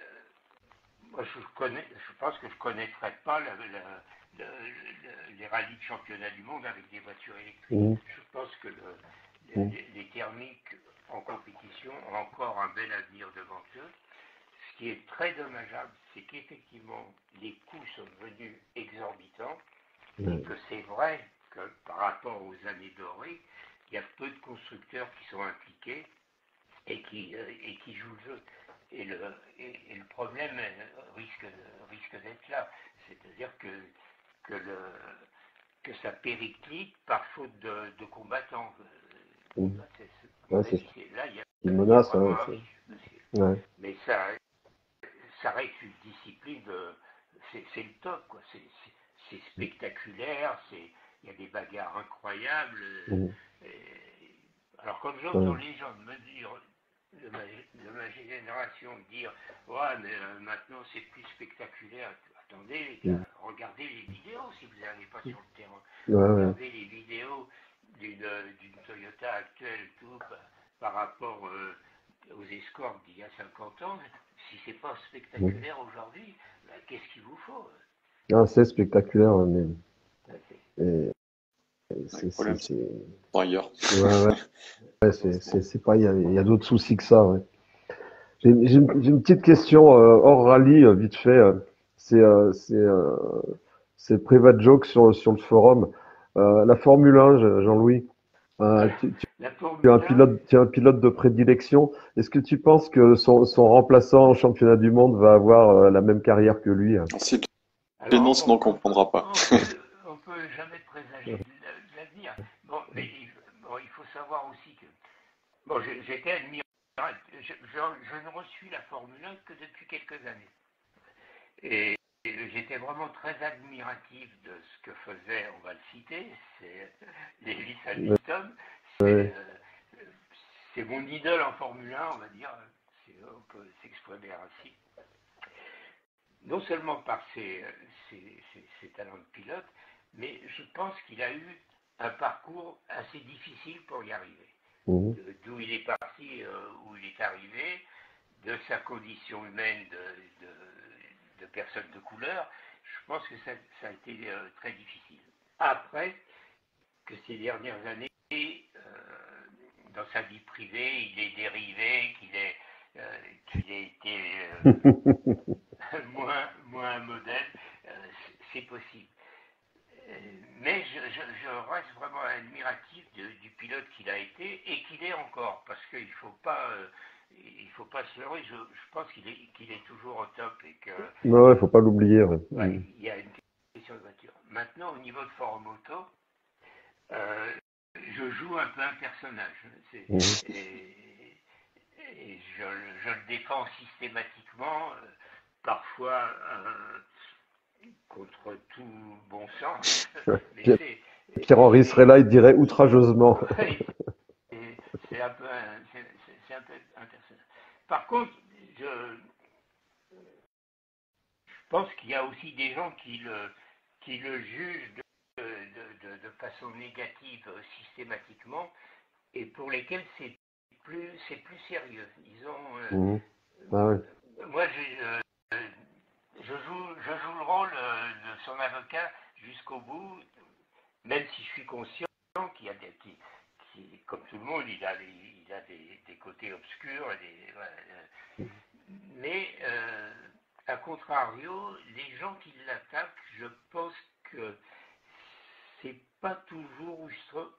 moi, je pense que je connaîtrais pas les rallyes de championnat du monde avec des voitures électriques. Je pense que les thermiques en compétition ont encore un bel avenir devant eux. Ce qui est très dommageable, c'est qu'effectivement, les coûts sont devenus exorbitants, et que c'est vrai que par rapport aux années dorées, il y a peu de constructeurs qui sont impliqués et qui jouent le jeu. Et le problème risque d'être là. C'est-à-dire que ça périclite par faute de combattants. Là, il y a une menace. Mais ça reste une discipline, c'est le top, quoi. C'est spectaculaire, il y a des bagarres incroyables. Alors quand j'entends les gens me dire, de ma génération, dire ouais, mais maintenant c'est plus spectaculaire. Attendez les gars, regardez les vidéos si vous n'allez pas sur le terrain. Regardez les vidéos d'une Toyota actuelle tout par rapport aux escorts d'il y a 50 ans. Si c'est pas spectaculaire aujourd'hui, ben, qu'est-ce qu'il vous faut? C'est spectaculaire, mais c'est par ailleurs. C'est pas, il y a d'autres soucis que ça. Ouais. J'ai une petite question hors rallye, vite fait. C'est private joke sur le forum. La Formule 1, Jean-Louis. Tu es un pilote de prédilection. Est-ce que tu penses que son remplaçant au championnat du monde va avoir la même carrière que lui? Les noms, Alors, sinon on comprendra pas. on peut jamais présager de l'avenir. Bon, mais il faut savoir aussi que bon, j'étais admirable. Je ne reçus la Formule 1 que depuis quelques années. Et j'étais vraiment très admiratif de ce que faisait, on va le citer, c'est Lewis Hamilton. Ouais. C'est mon idole en Formule 1, on va dire. On peut s'exprimer ainsi. Non seulement par ses talents de pilote, mais je pense qu'il a eu un parcours assez difficile pour y arriver. Mhm. D'où il est parti, où il est arrivé, de sa condition humaine de personne de couleur, je pense que ça a été très difficile. Après, que ces dernières années, dans sa vie privée, il est dérivé, qu'il ait été moins un modèle, c'est possible. Mais je reste vraiment admiratif du pilote qu'il a été et qu'il est encore, parce qu'il ne faut pas se leurrer. Je pense qu'il est toujours au top et que Ouais, faut pas l'oublier. Ouais. ouais, il y a une question de voiture. Maintenant, au niveau de Forum Auto, je joue un peu un personnage. Mhm. Et je le défends systématiquement, parfois contre tout bon sens. Mais Pierre-Henri serait là, il dirait outrageusement. c'est un peu un personnage. Par contre, je pense qu'il y a aussi des gens qui le jugent de façon négative systématiquement et pour lesquels c'est plus sérieux. Ils ont Mhm. Ah ouais. moi je joue le rôle de son avocat jusqu'au bout, même si je suis conscient qu'il y a comme tout le monde, il a des côtés obscurs, mais à contrario, les gens qui l'attaquent, je pense que c'est pas toujours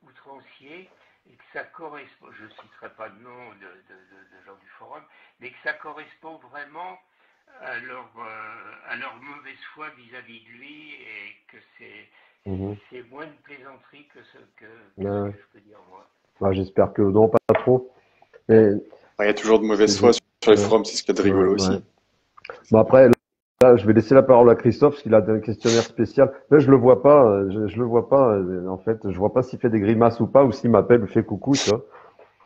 outrancier et que ça correspond, je ne citerai pas de nom de gens du forum, mais que ça correspond vraiment à leur mauvaise foi vis-à-vis de lui et que Mhm. c'est moins de plaisanterie que ce que Ouais. je peux dire moi. Bah, j'espère que non, pas trop. Mais Il y a toujours de mauvaise je- foi sur les ouais, forums, c'est ce qu'il y a de ouais, rigolo ouais. aussi. Bon après, là, je vais laisser la parole à Christophe parce qu'il a un questionnaire spécial. Là, je le vois pas, je le vois pas. En fait, je vois pas s'il fait des grimaces ou pas, ou s'il m'appelle ou fait coucou, tu vois.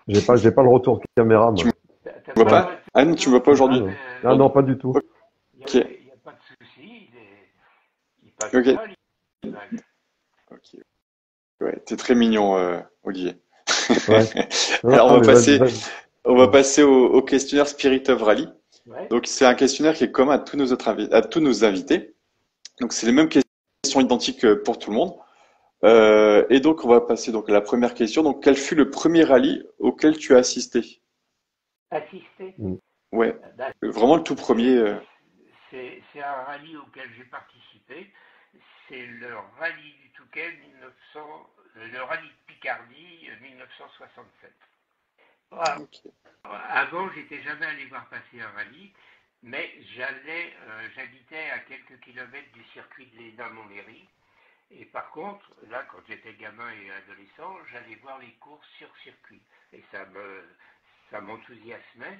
J'ai pas le retour caméra, Tu moi. me T'as vois pas le Ouais. pas? Anne, tu me vois pas aujourd'hui? Non. Ah non, pas du tout. Il Ok, n'y a pas de souci, il passe ok, ça, l'image. ok. Ouais, t'es très mignon, Olivier. Ouais. Non, Alors, mais vas-y, vas-y. on va passer au questionnaire Spirit of Rally. Ouais. Donc, c'est un questionnaire qui est commun à à tous nos invités. Donc, c'est les mêmes questions identiques pour tout le monde. Et donc, on va passer donc à la première question. Donc, quel fut le premier rallye auquel tu as assisté? Assister. Mm. Ouais, Ben, vraiment le tout premier. c'est un rallye auquel j'ai participé. C'est le rallye du Touquet 1900, le rallye de Picardie 1967. Voilà. Ok. Avant, j'étais jamais allé voir passer un rallye, mais j'habitais à quelques kilomètres du circuit de l'Hénin-Montlhéry. Et par contre, là, quand j'étais gamin et adolescent, j'allais voir les courses sur circuit. Et ça m'enthousiasmait,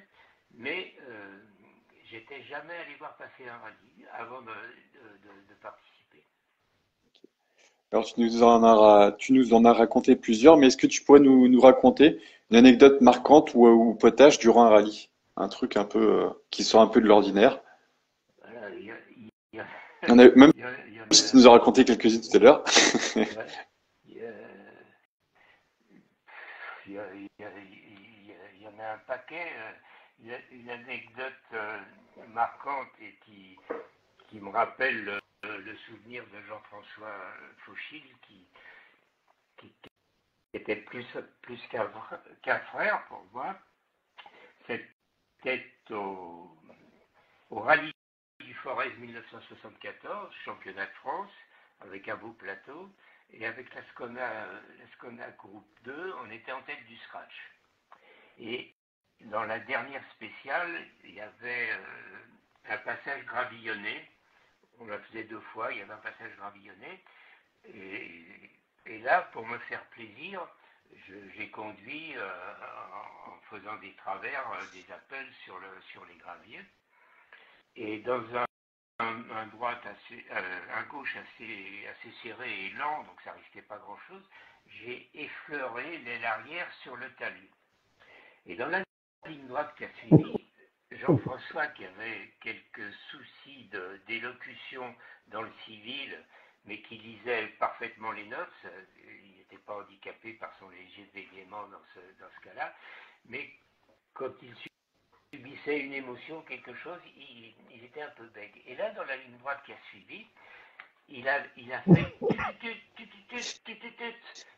mais j'étais jamais allé voir passer un rallye avant de participer. Alors, tu nous en as raconté plusieurs, mais est-ce que tu pourrais nous raconter une anecdote marquante ou potage durant un rallye? Un truc un peu qui sort un peu de l'ordinaire. Voilà, il y a, On a, même il y en si tu a, nous as raconté quelques-unes tout à l'heure. ouais, il y a- il y en a un paquet. Une anecdote marquante et qui me rappelle le souvenir de Jean-François Fauchil, qui était plus qu'un frère pour moi. C'était au rallye du Forez 1974, championnat de France, avec un beau plateau. Et avec la Scona Groupe 2, on était en tête du scratch. Et dans la dernière spéciale, il y avait un passage gravillonné. On la faisait 2 fois, il y avait un passage gravillonné. Et là, pour me faire plaisir, j'ai conduit en faisant des travers, des appels sur les graviers. Et dans un gauche assez serré et lent, donc ça risquait pas grand-chose, j'ai effleuré l'aile arrière sur le talus. Et dans la ligne droite qui a suivi, Jean-François, qui avait quelques soucis d'élocution dans le civil, mais qui lisait parfaitement les notes, il n'était pas handicapé par son léger bégaiement dans ce cas-là, mais quand il subissait une émotion, quelque chose, il était un peu bègue. Et là, dans la ligne droite qui a suivi, il a fait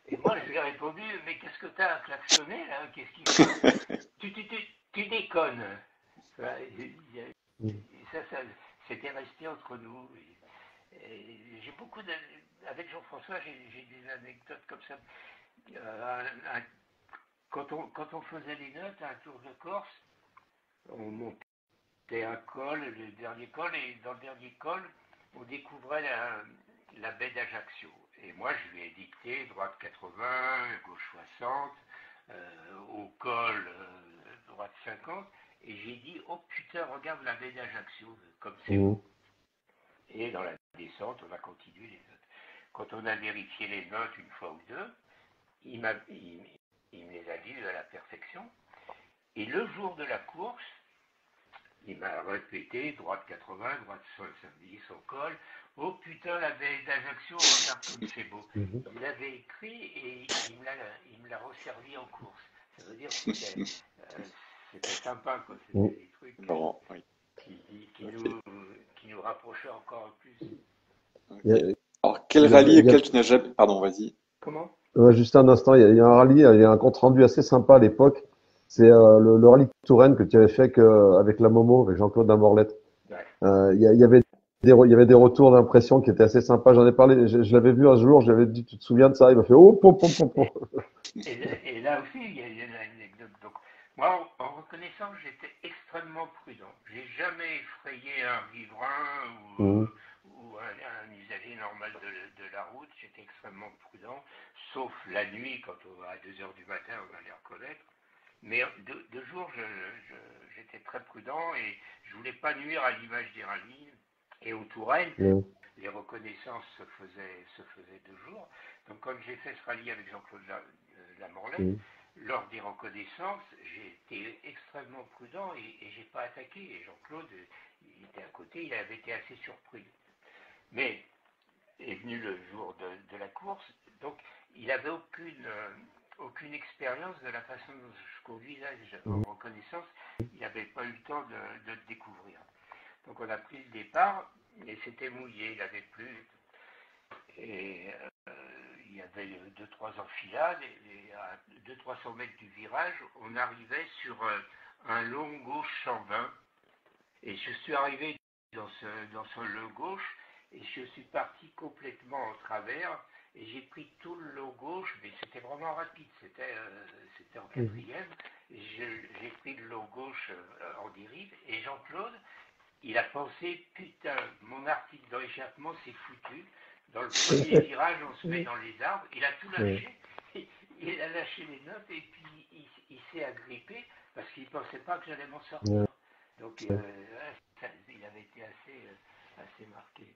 et moi je lui ai répondu, mais qu'est-ce que t'as à klaxonner là, qu'est-ce qu'il fait? Tu déconnes. Et ça c'était resté entre nous. J'ai beaucoup avec Jean-François, j'ai des anecdotes comme ça. Quand on faisait les notes à un Tour de Corse, on montait un col, le dernier col, et dans le dernier col, on découvrait la baie d'Ajaccio. Et moi, je lui ai dicté droite 80, gauche 60, au col droite 50, et j'ai dit, oh putain, regarde la baie d'Ajaccio, comme c'est beau. Et dans la descente, on a continué les notes. Quand on a vérifié les notes une fois ou deux, il me les a dit à la perfection. Et le jour de la course, il m'a répété, droite 80, droite 70 au col. Oh putain, la baie d'Ajaccio, regarde comme c'est beau. Il l'avait écrit et il me l'a resservi en course. Ça veut dire que c'était sympa, quoi. C'était des trucs qui nous rapprochaient encore plus. Alors, quel rallye auquel tu n'as jamais... Pardon, vas-y. Comment? Juste un instant, il y a un rallye, il y a un compte rendu assez sympa à l'époque. C'est le rallye de Touraine que tu avais fait avec la Momo, avec Jean-Claude Damorlette. Ouais. Il y avait il y avait des retours d'impression qui étaient assez sympas. J'en ai parlé, je l'avais vu un jour, j'avais dit, tu te souviens de ça? Il m'a fait, oh, pom, pom, pom, pom. Et là aussi, il y a une anecdote. Donc, moi, en reconnaissance, j'étais extrêmement prudent. J'ai jamais effrayé un riverain ou un usager normal de la route. J'étais extrêmement prudent, sauf la nuit, quand à 2 heures du matin, on allait reconnaître. Mais de jour, j'étais très prudent et je voulais pas nuire à l'image des rallyes. Et au Touraine, les reconnaissances se faisaient de jour. Donc quand j'ai fait ce rallye avec Jean-Claude Lamorlaine, lors des reconnaissances, j'ai été extrêmement prudent et j'ai pas attaqué. Et Jean-Claude, il était à côté, il avait été assez surpris. Mais est venu le jour de la course, donc il n'avait aucune expérience de la façon dont je conduisais en reconnaissance. Il n'avait pas eu le temps de le découvrir. Donc on a pris le départ et c'était mouillé, il avait plu. Et il y avait 2-3 enfilades et à 200-300 mètres du virage, on arrivait sur un long gauche 120. Et je suis arrivé dans ce long gauche et je suis parti complètement en travers. Et j'ai pris tout le long gauche, mais c'était vraiment rapide, c'était en quatrième. J'ai pris le long gauche en dérive, et Jean-Claude, il a pensé, putain, mon article d'échappement s'est foutu. Dans le premier virage, on se met dans les arbres, il a tout lâché, il a lâché les notes, et puis il s'est agrippé, parce qu'il ne pensait pas que j'allais m'en sortir. Donc il avait été assez marqué.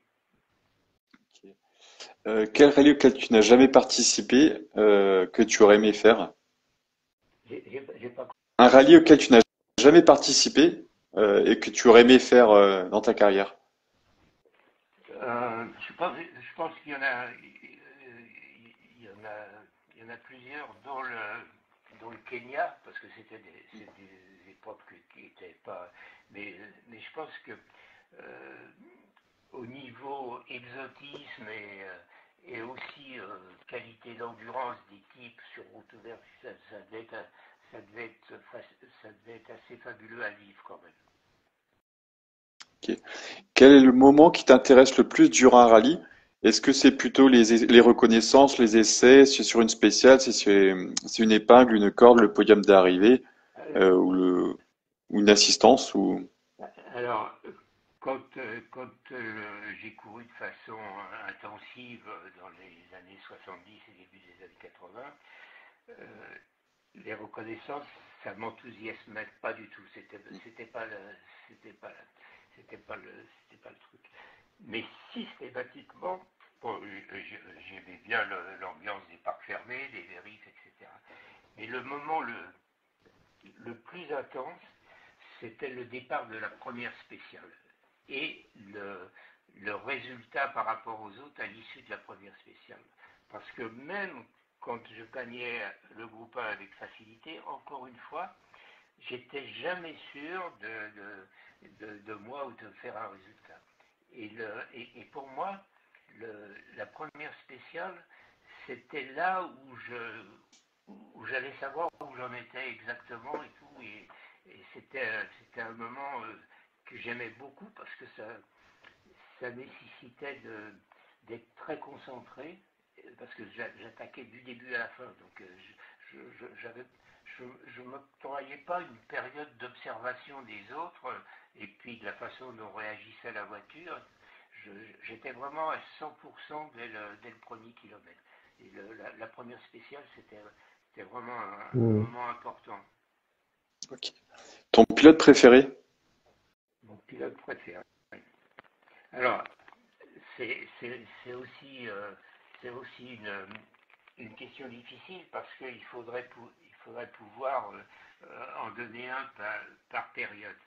Quel rallye auquel tu n'as jamais participé que tu aurais aimé faire? J'ai pas... Un rallye auquel tu n'as jamais participé et que tu aurais aimé faire dans ta carrière? Je pense qu'il y en a, il y en a plusieurs, dont le Kenya, parce que c'était des époques qui n'étaient pas... Mais je pense que au niveau exotisme et aussi qualité d'endurance d'équipe sur route ouverte, ça devait être assez fabuleux à vivre quand même. Okay. Quel est le moment qui t'intéresse le plus durant un rallye? Est-ce que c'est plutôt les reconnaissances, les essais, c'est sur une spéciale, c'est une épingle, une corde, le podium d'arrivée ou une assistance ou... Alors, quand j'ai couru de façon intensive dans les années 70 et début des années 80, les reconnaissances, ça m'enthousiasmait pas du tout. C'était pas le truc. Mais systématiquement, bon, j'aimais bien l'ambiance des parcs fermés, des vérifs, etc. Mais le moment le plus intense, c'était le départ de la première spéciale et le résultat par rapport aux autres à l'issue de la première spéciale. Parce que même quand je gagnais le groupe 1 avec facilité, encore une fois, j'étais jamais sûr de moi ou de faire un résultat. Et pour moi, la première spéciale, c'était là où j'allais savoir où j'en étais exactement et tout. Et c'était un moment que j'aimais beaucoup parce que ça nécessitait d'être très concentré, parce que j'attaquais du début à la fin. Donc je ne m'octroyais pas une période d'observation des autres et puis de la façon dont réagissait la voiture. J'étais vraiment à 100% dès le premier kilomètre. Et la première spéciale, c'était vraiment un moment important. Ok. Ton pilote préféré? Mon pilote préféré. Alors, c'est aussi une question difficile parce qu'il faudrait pouvoir en donner un par période.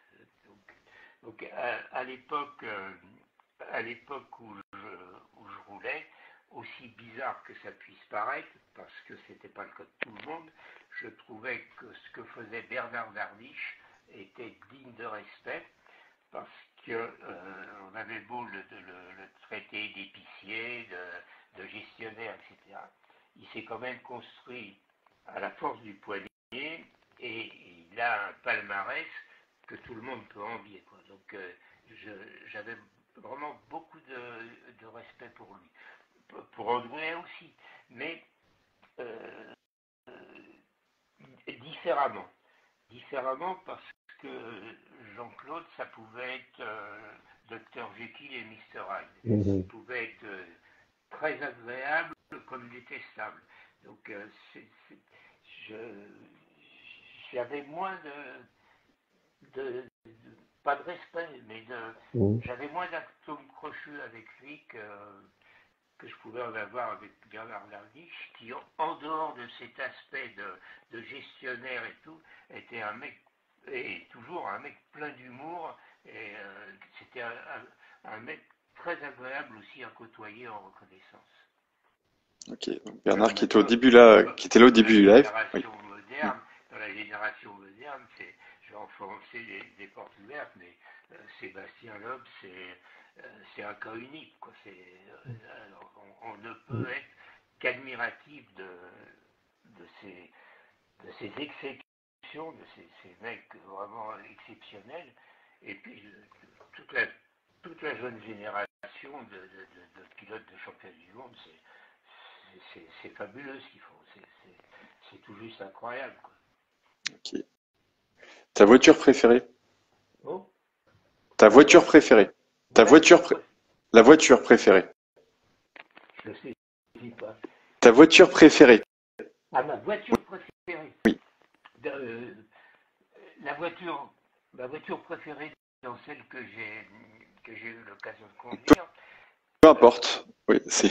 Donc à l'époque où je roulais, aussi bizarre que ça puisse paraître, parce que c'était pas le cas de tout le monde, je trouvais que ce que faisait Bernard Darniche était digne de respect, parce que on avait beau le traiter d'épicier, de gestionnaire, etc. Il s'est quand même construit à la force du poignet et il a un palmarès que tout le monde peut envier, quoi. Donc j'avais vraiment beaucoup de respect pour lui. Pour André aussi, mais différemment. Différemment parce que Jean-Claude, ça pouvait être Dr Jekyll et Mr Hyde. Il pouvait être très agréable comme détestable. Donc j'avais moins pas de respect, mais j'avais moins d'atomes crochus avec lui que je pouvais en avoir avec Bernard Darniche, qui, en dehors de cet aspect de gestionnaire et tout, était un mec, et toujours un mec plein d'humour, et c'était un mec très agréable aussi à côtoyer en reconnaissance. Ok, donc Bernard qui était au début là, qui était là au début du live. Oui. Dans la génération moderne, je vais enfoncer des portes ouvertes, mais Sébastien Loeb, c'est un cas unique, quoi. Alors, on ne peut être qu'admiratif de ces exceptions, de ces mecs vraiment exceptionnels, et puis toute la jeune génération de pilotes de championnat du monde, c'est fabuleux ce qu'ils font, c'est tout juste incroyable, quoi. Ok. Ta voiture préférée? Oh, Ta voiture préférée? Ta voiture La voiture préférée? je sais pas. Ta voiture préférée? Ah, ma voiture préférée? Oui. Ma voiture préférée dans celle que j'ai eu l'occasion de conduire. Peu importe. Oui, c'est.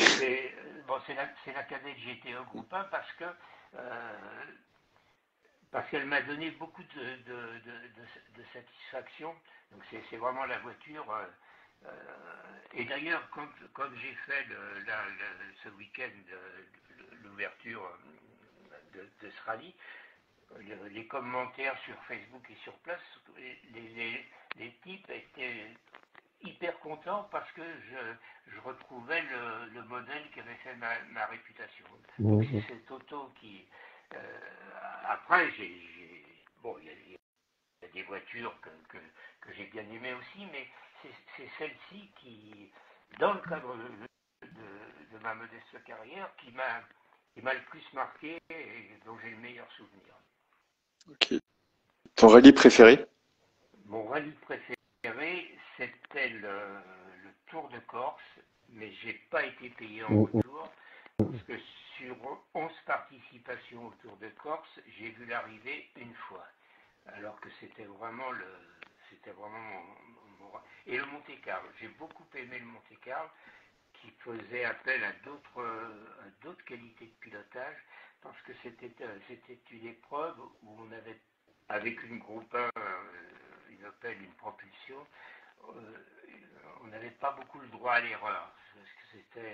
C'est la cadette GTE Groupe 1 parce qu'elle m'a donné beaucoup de satisfaction. Donc c'est vraiment la voiture. Et d'ailleurs, quand j'ai fait ce week-end l'ouverture de ce rallye, les commentaires sur Facebook et sur place, les types étaient hyper contents parce que je retrouvais le modèle qui avait fait ma réputation. Donc c'est cette auto qui... après, bon, il y a des voitures que j'ai bien aimées aussi, mais c'est celle-ci qui, dans le cadre de ma modeste carrière, qui m'a le plus marqué et dont j'ai le meilleur souvenir. Ok. Ton rallye préféré? Mon rallye préféré, c'était le Tour de Corse, mais j'ai pas été payé en retour, parce que sur 11 participations au Tour de Corse, j'ai vu l'arrivée une fois, alors que c'était vraiment Et le Monte-Carlo, j'ai beaucoup aimé le Monte-Carlo, qui faisait appel à d'autres qualités de pilotage, parce que c'était une épreuve où on avait, avec une groupe 1, une Opel, une propulsion, on n'avait pas beaucoup le droit à l'erreur, parce que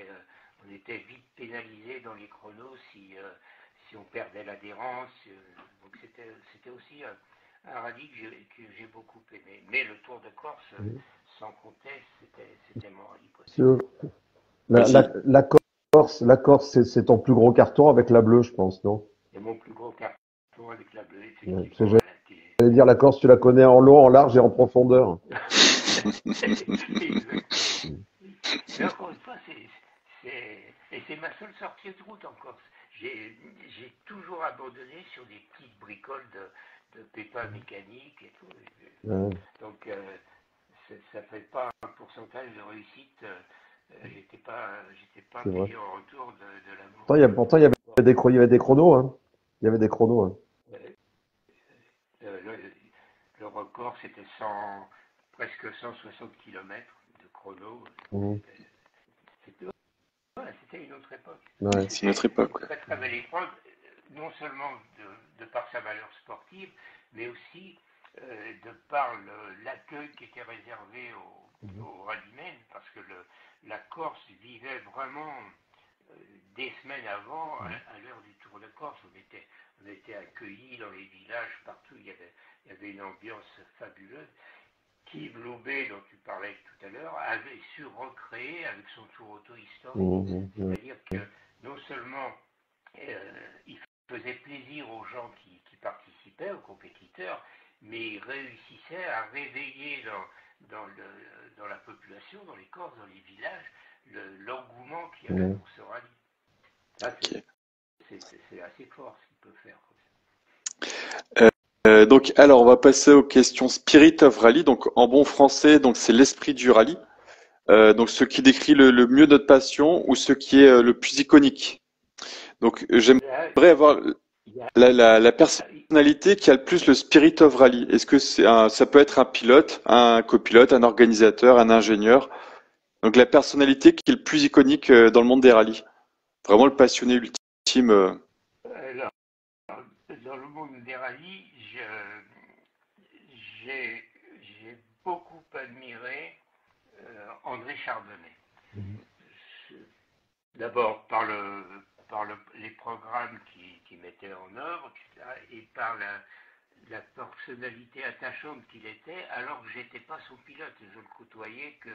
on était vite pénalisé dans les chronos si on perdait l'adhérence. Donc c'était aussi un rallye que j'ai beaucoup aimé. Mais le Tour de Corse, sans conteste, c'était mon rallye préféré. La Corse, c'est ton plus gros carton avec la bleue, je pense, non? C'est mon plus gros carton avec la bleue, Ouais, effectivement. j'allais dire, la Corse, tu la connais en long, en large et en profondeur. Exactement. Mais encore une fois, c'est ma seule sortie de route en Corse. J'ai toujours abandonné sur des petites bricoles de pépins mécaniques et tout. Ouais. Donc, ça ne fait pas un pourcentage de réussite. J'étais pas C'est vrai. payé en retour de l'amour. Pourtant, il y avait des chronos, hein. Il y avait des chronos, hein. Le record, c'était presque 160 km de chrono. C'était une autre époque. Ouais. C'est notre époque. Une très très belle épreuve, non seulement de par sa valeur sportive, mais aussi de par l'accueil qui était réservé aux rallymen, parce que la Corse vivait vraiment des semaines avant, à l'heure du Tour de Corse. On était accueillis dans les villages, partout. Il y avait une ambiance fabuleuse. Yves Loubet, dont tu parlais tout à l'heure, avait su recréer avec son tour auto-historique. C'est-à-dire que non seulement il faisait plaisir aux gens qui participaient, aux compétiteurs, mais il réussissait à réveiller dans la population, dans les Corses, dans les villages, l'engouement qu'il y avait pour ce rallye. Ça, c'est assez fort ce qu'il peut faire. Donc, alors, on va passer aux questions Spirit of Rally. Donc, en bon français, donc c'est l'esprit du rallye. Donc, ce qui décrit le mieux notre passion ou ce qui est le plus iconique. Donc, j'aimerais avoir la personnalité qui a le plus le Spirit of Rally. Est-ce que ça peut être un pilote, un copilote, un organisateur, un ingénieur? Donc, la personnalité qui est le plus iconique dans le monde des rallyes. Vraiment le passionné ultime. Alors, dans le monde des rallyes, j'ai beaucoup admiré André Chardonnay. D'abord par les programmes qu'il mettait en œuvre, etc., et par la personnalité attachante qu'il était, alors que j'étais pas son pilote. Je le côtoyais que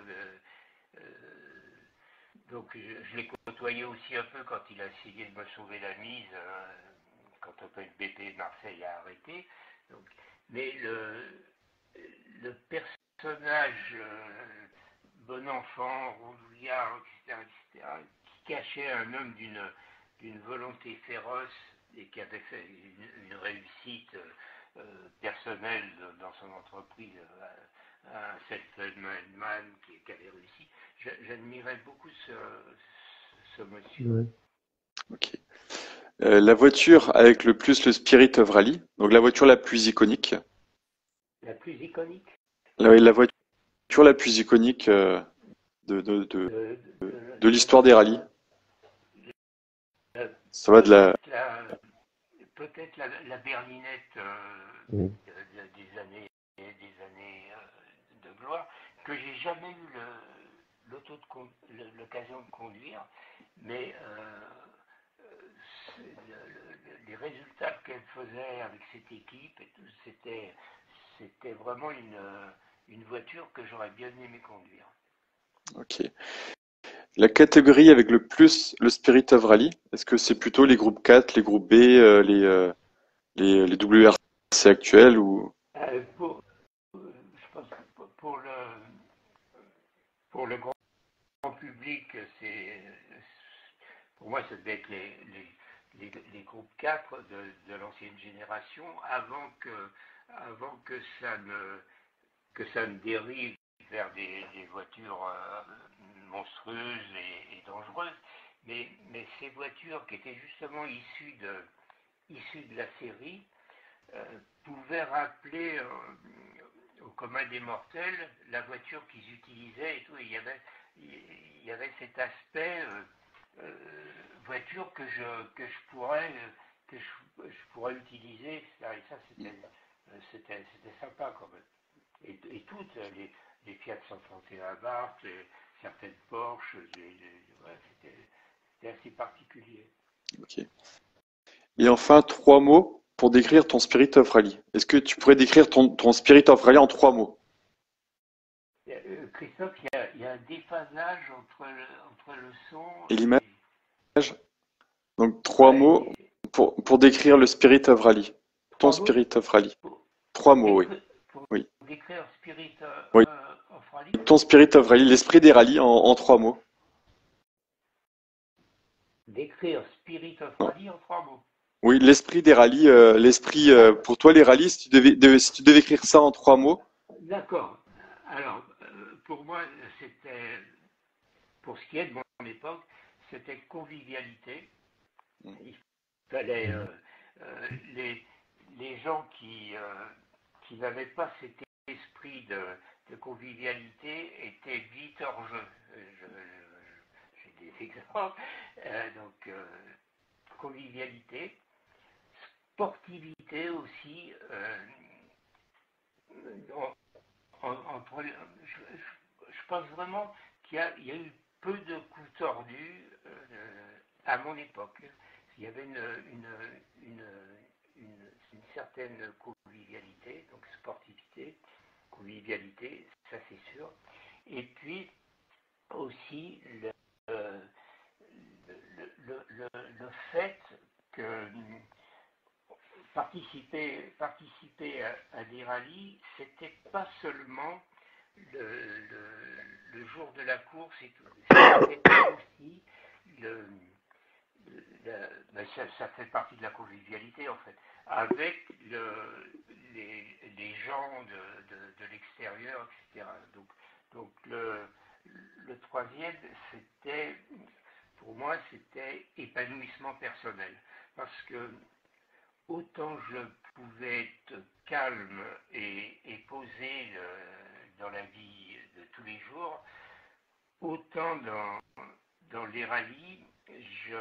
donc je l'ai côtoyé aussi un peu quand il a essayé de me sauver la mise, quand Opel BP de Marseille a arrêté. Donc, mais le personnage bon enfant, rouliard, etc., qui cachait un homme d'une volonté féroce et qui avait fait une réussite personnelle dans son entreprise, un self-man qui avait réussi. J'admirais beaucoup ce monsieur. Ouais. Ok. La voiture avec le plus le Spirit of Rally. Donc, la voiture la plus iconique. La plus iconique La voiture la plus iconique de, de, de, de l'histoire des rallyes. Ça va de la... Peut-être la berlinette des années de gloire, que j'ai jamais eu l'occasion de conduire, mais les résultats qu'elle faisait avec cette équipe, et tout, c'était vraiment une voiture que j'aurais bien aimé conduire. Ok. La catégorie avec le plus le Spirit of Rally, est-ce que c'est plutôt les groupes 4, les groupes B, les WRC actuels ou... Je pense que pour le grand public, pour moi, ça devait être les groupes 4 de l'ancienne génération, avant que ça ne dérive vers des voitures monstrueuses et dangereuses, mais ces voitures qui étaient justement issues de la série pouvaient rappeler au commun des mortels la voiture qu'ils utilisaient et tout. Et il y avait cet aspect voiture que je pourrais utiliser, etc. Et ça c'était sympa quand même. Et toutes les Fiat 131 Abarth, certaines Porsche, ouais, c'était assez particulier. Ok. Et enfin, 3 mots pour décrire ton Spirit of Rally. Est-ce que tu pourrais décrire ton Spirit of Rally en 3 mots? Christophe, il y a un déphasage entre le son Et l'image? Donc, trois ouais, mots pour décrire le Spirit of Rally. Ton 3 mots Spirit of Rally. pour, 3 mots, oui. pour Oui. décrire Spirit Oui. of Rally. Ton Spirit of Rally, l'esprit des rallyes en 3 mots. Décrire Spirit of Non. Rally en 3 mots. Oui, l'esprit des rallyes, l'esprit pour toi les rallyes, si tu devais écrire ça en 3 mots. D'accord. Alors, pour moi, pour ce qui est de mon époque, c'était convivialité. Il fallait les gens qui n'avaient pas cet esprit de convivialité étaient vite hors jeu. J'ai des exemples. Donc, convivialité, sportivité aussi. Je pense vraiment qu'il y a eu peu de coups tordus à mon époque. Il y avait une certaine convivialité, donc sportivité, convivialité, ça c'est sûr. Et puis aussi le fait que participer à des rallyes, c'était pas seulement le jour de la course et tout. C'était aussi ça fait partie de la convivialité en fait, avec les gens de l'extérieur, etc. Donc le troisième, pour moi, c'était épanouissement personnel. Parce que autant je pouvais être calme et posé dans la vie de tous les jours, autant dans les rallyes, je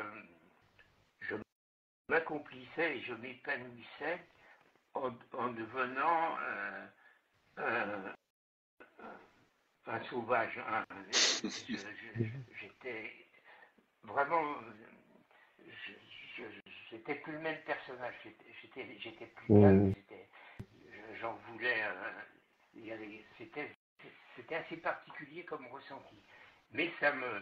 m'accomplissais et je m'épanouissais en devenant un sauvage. J'étais vraiment... J'étais plus le même personnage, j'étais plus calme, j'en voulais... C'était assez particulier comme ressenti. Mais ça me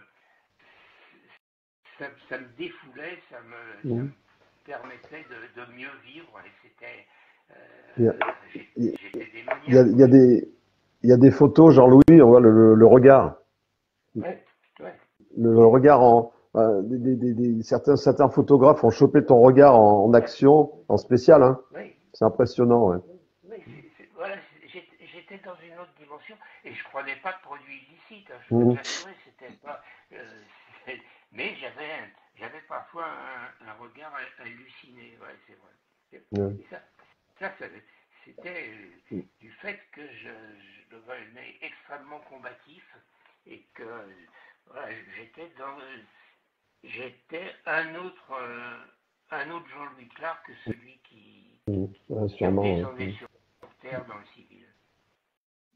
défoulait, ça me permettait de mieux vivre et c'était... j'étais démoniaque. Il y a des photos, Jean-Louis, on voit le regard. Ouais. Le regard certains photographes ont chopé ton regard en action, en spécial, hein. Oui. C'est impressionnant, ouais. Oui, voilà, j'étais dans une autre dimension et je prenais pas de produits illicites. Hein, je peux t'assurer, c'était pas. Mais j'avais parfois un regard halluciné. Ouais, c'est vrai. Et ça c'était du fait que je devenais extrêmement combatif et que voilà, j'étais un autre Jean-Louis Clark que celui qui descendait sur terre dans le civil.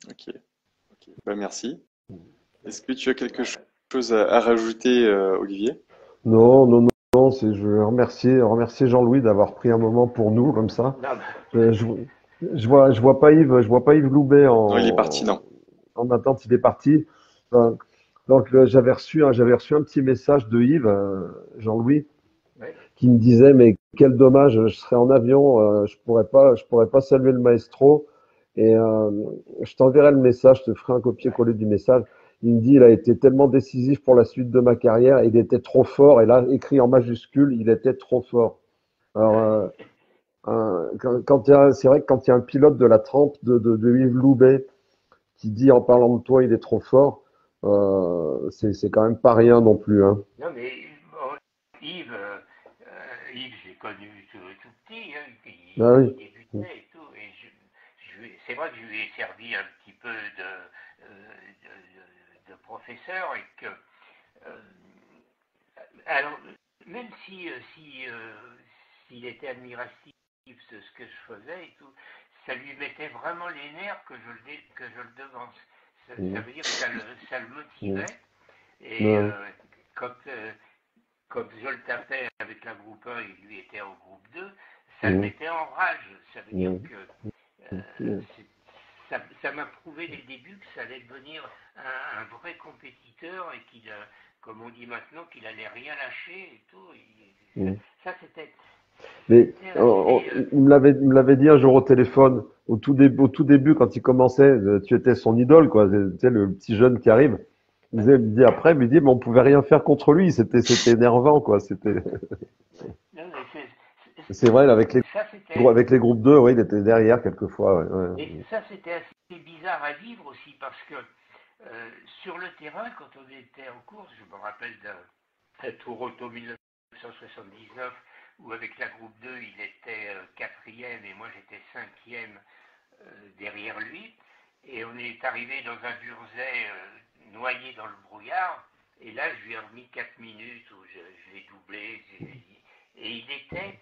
Ok. Bah, merci. Est-ce que tu as quelque chose à rajouter, Olivier? Non, je veux remercier Jean-Louis d'avoir pris un moment pour nous comme ça. Je vois pas Yves Loubet Non, il est parti, non. en attente, il est parti. Donc j'avais reçu un petit message de Yves, Jean-Louis, qui me disait mais quel dommage, je serais en avion, je pourrais pas saluer le maestro et je t'enverrai le message, je te ferai un copier-coller du message. Il me dit il a été tellement décisif pour la suite de ma carrière, il était trop fort et là écrit en majuscule, il était trop fort. Alors c'est vrai que quand il y a un pilote de la trempe de Yves Loubet qui dit en parlant de toi, il est trop fort, c'est quand même pas rien non plus, hein. Non, mais bon, Yves, Yves, j'ai connu tout petit, hein, Ah oui. il débutait et tout, et c'est vrai que je lui ai servi un petit peu de professeur et que, euh, alors, même s'il était admiratif de ce que je faisais et tout, ça lui mettait vraiment les nerfs que je le devance. Ça Mm. veut dire que ça le Mm. motivait. Et Ouais. quand, quand je le tapais avec la groupe 1 et lui était en groupe 2, ça le Mm. mettait en rage. Ça veut dire Mm. que Mm. ça m'a prouvé dès le début que ça allait devenir un vrai compétiteur et comme on dit maintenant, qu'il allait rien lâcher et tout. Mm. Ça, c'était Mais assez. il me l'avait dit un jour au téléphone, au tout début, quand il commençait, tu étais son idole, quoi. Tu sais, le petit jeune qui arrive. Il me dit après, il me dit, mais on pouvait rien faire contre lui. C'était énervant, quoi. Non, mais C'est vrai, ça, c'était. avec les groupes 2, oui, il était derrière quelquefois, ouais, Et ouais. ça, c'était assez bizarre à vivre aussi parce que sur le terrain, quand on était en course, je me rappelle d'un Tour Auto 1979 où avec la groupe 2, il était quatrième et moi j'étais cinquième derrière lui. Et on est arrivé dans un Burzet noyé dans le brouillard. Et là, je lui ai remis 4 minutes où je l'ai doublé. Et il était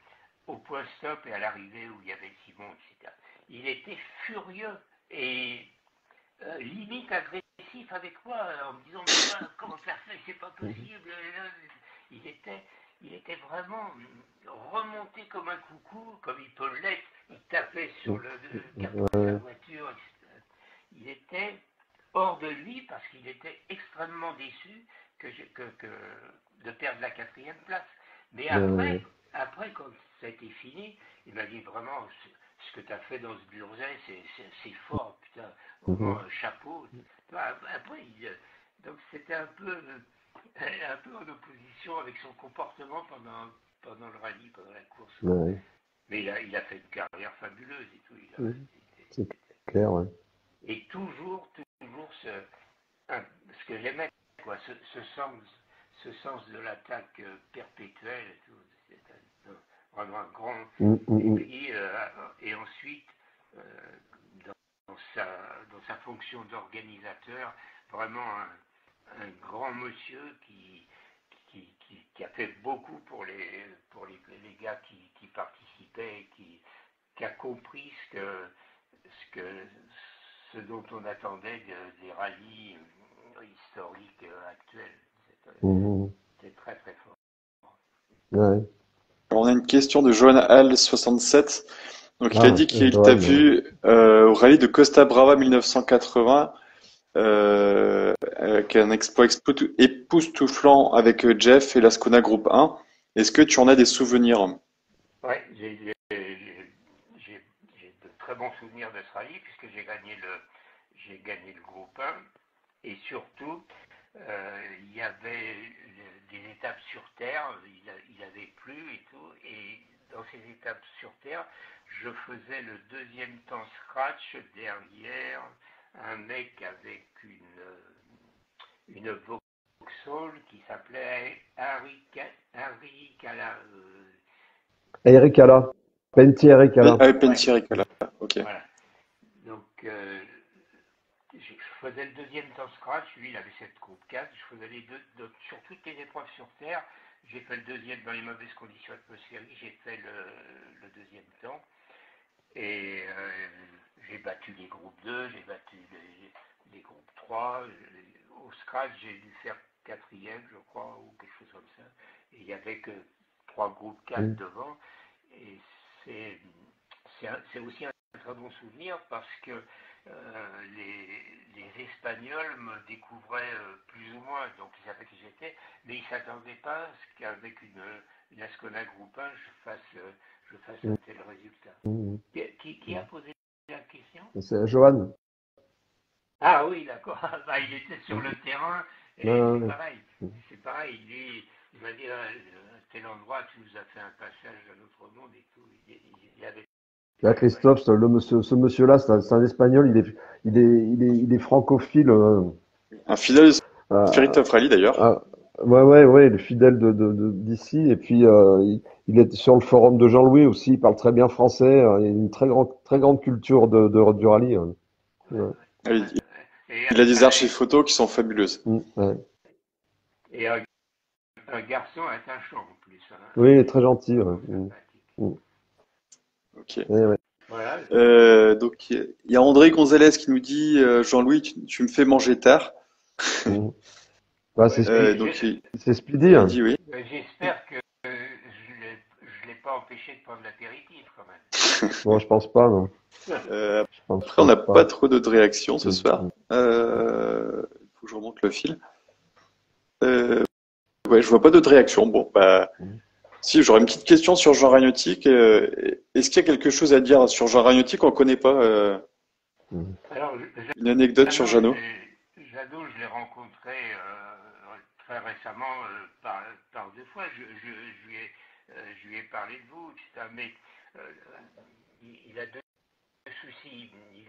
au point stop et à l'arrivée où il y avait Simon, etc. Il était furieux et limite agressif avec moi en me disant mais toi, comment faire ça, c'est pas possible. Il était, il était vraiment remonté comme un coucou, comme il peut l'être. Il tapait sur le capot de sa Ouais, voiture. Il était hors de lui parce qu'il était extrêmement déçu de perdre la quatrième place. Mais ouais, après, quand ça a été fini, il m'a dit vraiment ce que tu as fait dans ce Burzet, c'est fort, putain, vraiment mhm. chapeau. Après, donc c'était un peu en opposition avec son comportement pendant le rallye, pendant la course. Ouais, Mais il a fait une carrière fabuleuse et tout. mhm. C'est clair, ouais. Et toujours ce que j'aimais, quoi, ce sens de l'attaque perpétuelle et tout. C'est vraiment un grand. Mm, mm, Et mm. puis, et ensuite, euh, dans sa fonction d'organisateur, vraiment un grand monsieur qui a fait beaucoup pour les gars qui participaient et qui a compris ce dont on attendait des rallyes historiques actuels. Mhm. C'était très très fort. Ouais. Alors, on a une question de Johan Hall 67. Donc, il a Ah, dit qu'il t'a Johan, ouais. vu au rallye de Costa Brava 1980, avec un exploit époustouflant avec Jeff et l'Ascona Groupe 1. Est-ce que tu en as des souvenirs? Ouais, j'ai de très bons souvenirs de ce rallye puisque j'ai gagné le groupe 1 et surtout il y avait des étapes sur terre, il avait plu et tout, et dans ces étapes sur terre, je faisais le deuxième temps scratch derrière un mec avec une Vauxhall qui s'appelait Harry Cala. Eric Alla. Penty Eric Oui, Alla. avec Ouais, Penty Ricala. Ok. voilà. Donc, je faisais le deuxième temps scratch, lui il avait cette groupe 4, je faisais les deux sur toutes les épreuves sur terre, j'ai fait le deuxième dans les mauvaises conditions atmosphériques, j'ai fait le deuxième temps, et j'ai battu les groupes 2, j'ai battu les groupes 3, au scratch j'ai dû faire quatrième je crois, ou quelque chose comme ça, et il n'y avait que 3 groupes 4 Mm. devant, et c'est c'est aussi un très bon souvenir parce que les Espagnols me découvraient plus ou moins, donc ils savaient qui j'étais, mais ils ne s'attendaient pas à ce qu'avec une Ascona Group 1, je fasse un Mm. tel résultat. Mm. Qui a posé la question? C'est Johan. Ah oui, d'accord. Bah, il était sur le Mm. terrain et Ah, c'est ouais. pareil. Mm. C'est pareil. Il m'a dit, à tel endroit, tu nous as fait un passage à notre monde et tout. Il avait Là, Christophe, ce monsieur-là, c'est un Espagnol, il est francophile. Un fidèle de Spirit Euh, of Rally d'ailleurs. ouais, il est fidèle d'ici. Et puis, il est sur le forum de Jean-Louis aussi. Il parle très bien français. Il a une très grande culture du rallye. Ouais, Ouais. Ah, ouais, ouais. il a des archives photos qui sont fabuleuses. Ouais. Et un garçon attachant en plus, hein, Oui, il est très gentil. Ouais. vraiment sympathique. Mm. Ok. Ouais. Voilà. Donc il y a André Gonzalez qui nous dit Jean-Louis, tu me fais manger tard. Mm. Bah, Ouais, Donc c'est Speedy. il Hein. dit oui. j'espère que je l'ai pas empêché de prendre l'apéritif quand même. Bon, je pense pas. Non. Je Après, on n'a pense pas pas. trop de réactions ce Mm. soir. Faut que je remonte le fil. Euh, ouais, je vois pas d'autres réactions. Bon, bah, Mm. si, j'aurais une petite question sur Jean Ragnotti. Est-ce qu'il y a quelque chose à dire sur Jean Ragnotti qu'on connaît pas Mm. Alors, une anecdote sur Jeannot, Jeannot? Je l'ai rencontré très récemment par deux fois. Je lui ai parlé de vous, etc. Mais euh, il a deux soucis. Il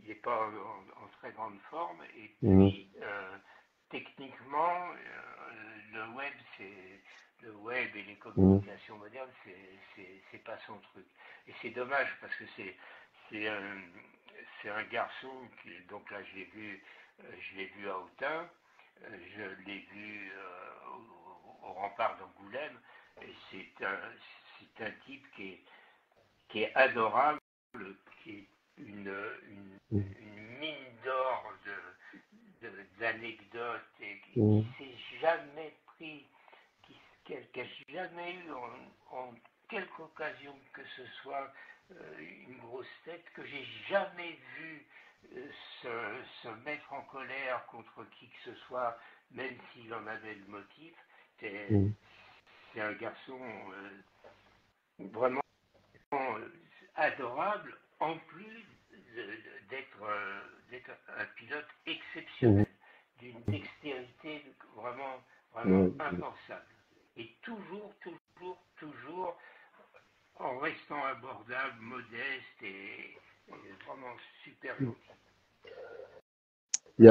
n'est pas en très grande forme. Et Mm. puis, techniquement, le web et les Mm. communications modernes, c'est pas son truc. Et c'est dommage parce que c'est un, c'est un garçon qui, donc là je l'ai vu à Autun, je l'ai vu au rempart d'Angoulême, et c'est un type qui est adorable, qui est Mm. une mine d'or d'anecdotes et qui Mm. s'est jamais pris, qui a jamais eu en quelque occasion que ce soit une grosse tête, que j'ai jamais vu se mettre en colère contre qui que ce soit, même s'il en avait le motif. C'est Mm. c'est un garçon vraiment adorable, en plus d'être un pilote Mm. exceptionnel, d'une dextérité vraiment Ouais. impensable. Et toujours en restant abordable, modeste et vraiment super gentil. Il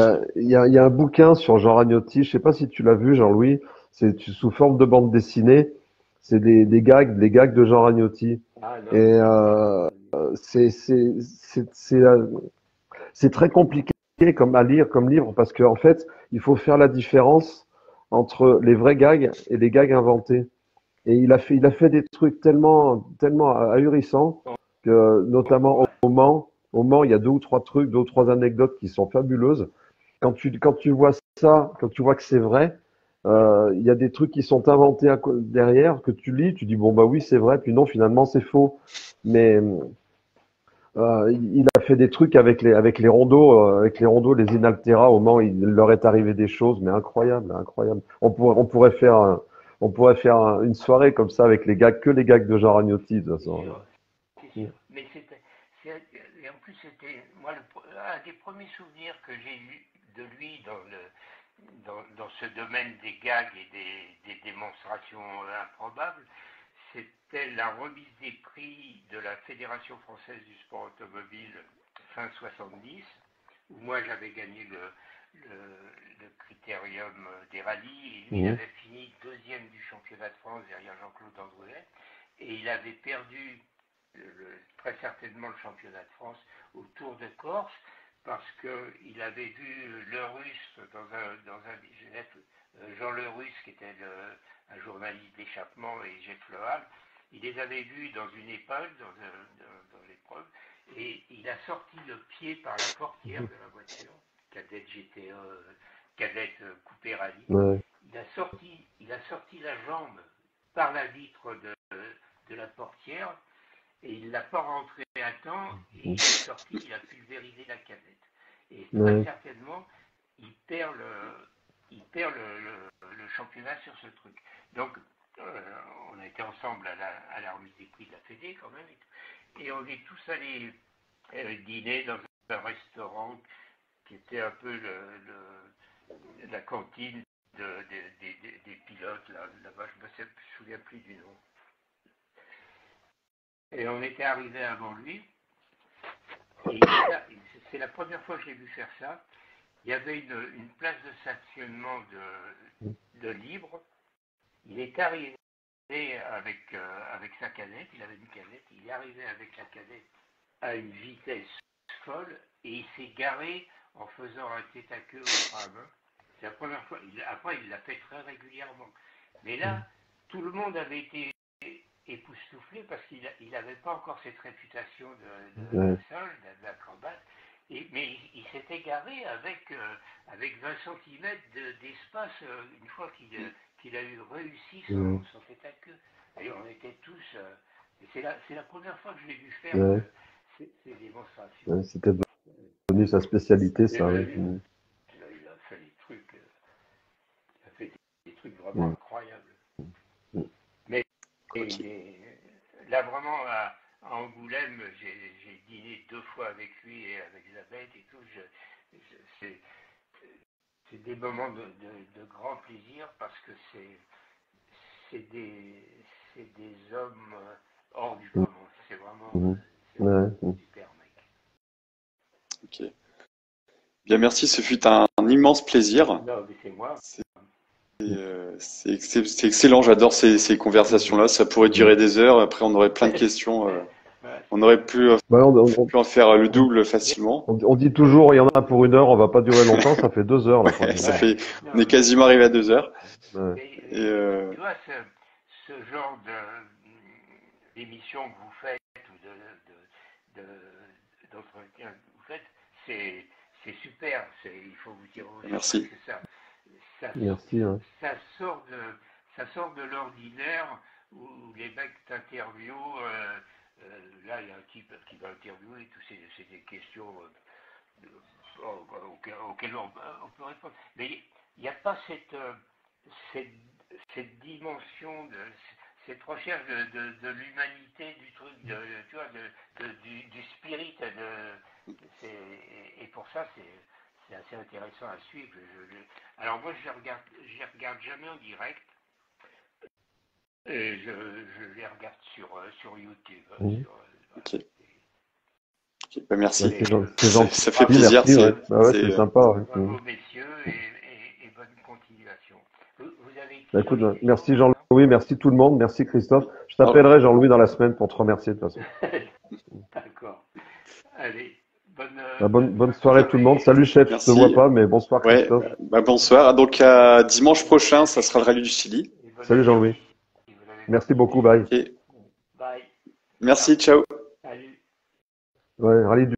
y a un bouquin sur Jean Ragnotti, je sais pas si tu l'as vu, Jean-Louis, c'est sous forme de bande dessinée, c'est des gags de Jean Ragnotti. Ah non, Et c'est c'est c'est c'est c'est très compliqué comme à lire comme livre parce qu'en fait, il faut faire la différence entre les vrais gags et les gags inventés. Et il a fait des trucs tellement ahurissants que notamment ouais. Au Mans, il y a deux ou trois anecdotes qui sont fabuleuses. Quand tu vois ça, quand tu vois que c'est vrai, il y a des trucs qui sont inventés derrière, que tu lis, tu dis bon bah oui c'est vrai, puis non finalement c'est faux. Mais il a fait des trucs avec les rondeaux, les Inaltera au Mans, il leur est arrivé des choses, mais incroyables, incroyables. On pourrait faire une soirée comme ça avec que les gags de Jean Ragnotti, de toute C'est façon. sûr, c'est sûr. Mais et en plus c'était moi un des premiers souvenirs que j'ai eu de lui dans ce domaine des gags et des démonstrations improbables, c'était la remise des prix de la Fédération française du sport automobile fin 70, où moi j'avais gagné le critérium des rallyes, et lui il Mhm. avait fini deuxième du championnat de France derrière Jean-Claude Androuet, et il avait perdu très certainement le championnat de France au Tour de Corse, parce qu'il avait vu Le Russe dans un Jean Le Russe, qui était un journaliste d'échappement, et Jeff Lehal, il les avait vus dans une épaule, dans l'épreuve, et il a sorti le pied par la portière de la voiture, cadette GTE, cadette coupé rallye. Ouais. Il a sorti la jambe par la vitre de la portière, et il ne l'a pas rentré à temps, et il est sorti, il a pulvérisé la cadette. Et très Ouais. certainement, il perd le championnat sur ce truc. Donc, on a été ensemble à la remise des prix de la Fédé quand même, et on est tous allés dîner dans un restaurant qui était un peu la cantine des pilotes là-bas, je ne me souviens plus du nom. Et on était arrivé avant lui. Et c'est la première fois que j'ai vu faire ça. Il y avait une place de stationnement de libre. Il est arrivé avec sa canette, il avait une canette, il est arrivé avec la canette à une vitesse folle et il s'est garé en faisant un tête à queue au tram. C'est la première fois. Après, il l'a fait très régulièrement. Mais là, tout le monde avait été époustouflé parce qu'il n'avait pas encore cette réputation de singe, d'acrobate. Mais il s'était garé avec 20 cm d'espace une fois qu'il a eu réussi son tête à queue. Et on était tous. C'est la première fois que je l'ai vu faire ces démonstrations. C'était devenu sa spécialité, ça. Il a fait des trucs vraiment incroyables. Mais là, vraiment, à Angoulême, j'ai dîné 2 fois avec lui et avec Isabelle et tout. C'est des moments de grand plaisir parce que c'est des hommes hors du commun. C'est vraiment super, mec. Ok. Bien, merci. Ce fut un immense plaisir. Non, mais c'est moi. C'est excellent. J'adore ces conversations-là. Ça pourrait durer des heures. Après, on aurait plein de questions. On aurait pu en faire le double facilement. On dit toujours, il y en a pour 1 heure, on va pas durer longtemps, ça fait 2 heures. Là, on est quasiment arrivé à 2 heures. Tu vois, ce genre d'émission que vous faites ou d'entretien que vous faites, c'est super. Il faut vous dire aussi. Merci. Merci. Ça sort de l'ordinaire où les mecs t'interviewent. Là, il y a un type qui va interviewer, c'est des questions auxquelles on peut répondre. Mais il n'y a pas cette dimension, cette recherche de l'humanité, du truc, tu vois, du spirit. Et pour ça, c'est assez intéressant à suivre. Alors moi, je regarde jamais en direct. Et je les regarde sur YouTube. Ok. Ben, merci. C'est gentil. Ça fait plaisir. C'est sympa. Bravo, messieurs, et bonne continuation. Vous avez écoute, merci Jean-Louis, merci tout le monde, merci Christophe. Je t'appellerai Jean-Louis dans la semaine pour te remercier de toute façon. D'accord. Allez. Bonne soirée tout le monde. Salut chef, merci. Je te vois pas, mais bonsoir Christophe. Bonsoir. Donc dimanche prochain, ça sera le rallye du Chili. Salut Jean-Louis. Merci beaucoup, bye. Okay. Bye. Merci, ciao. Salut. Rallye du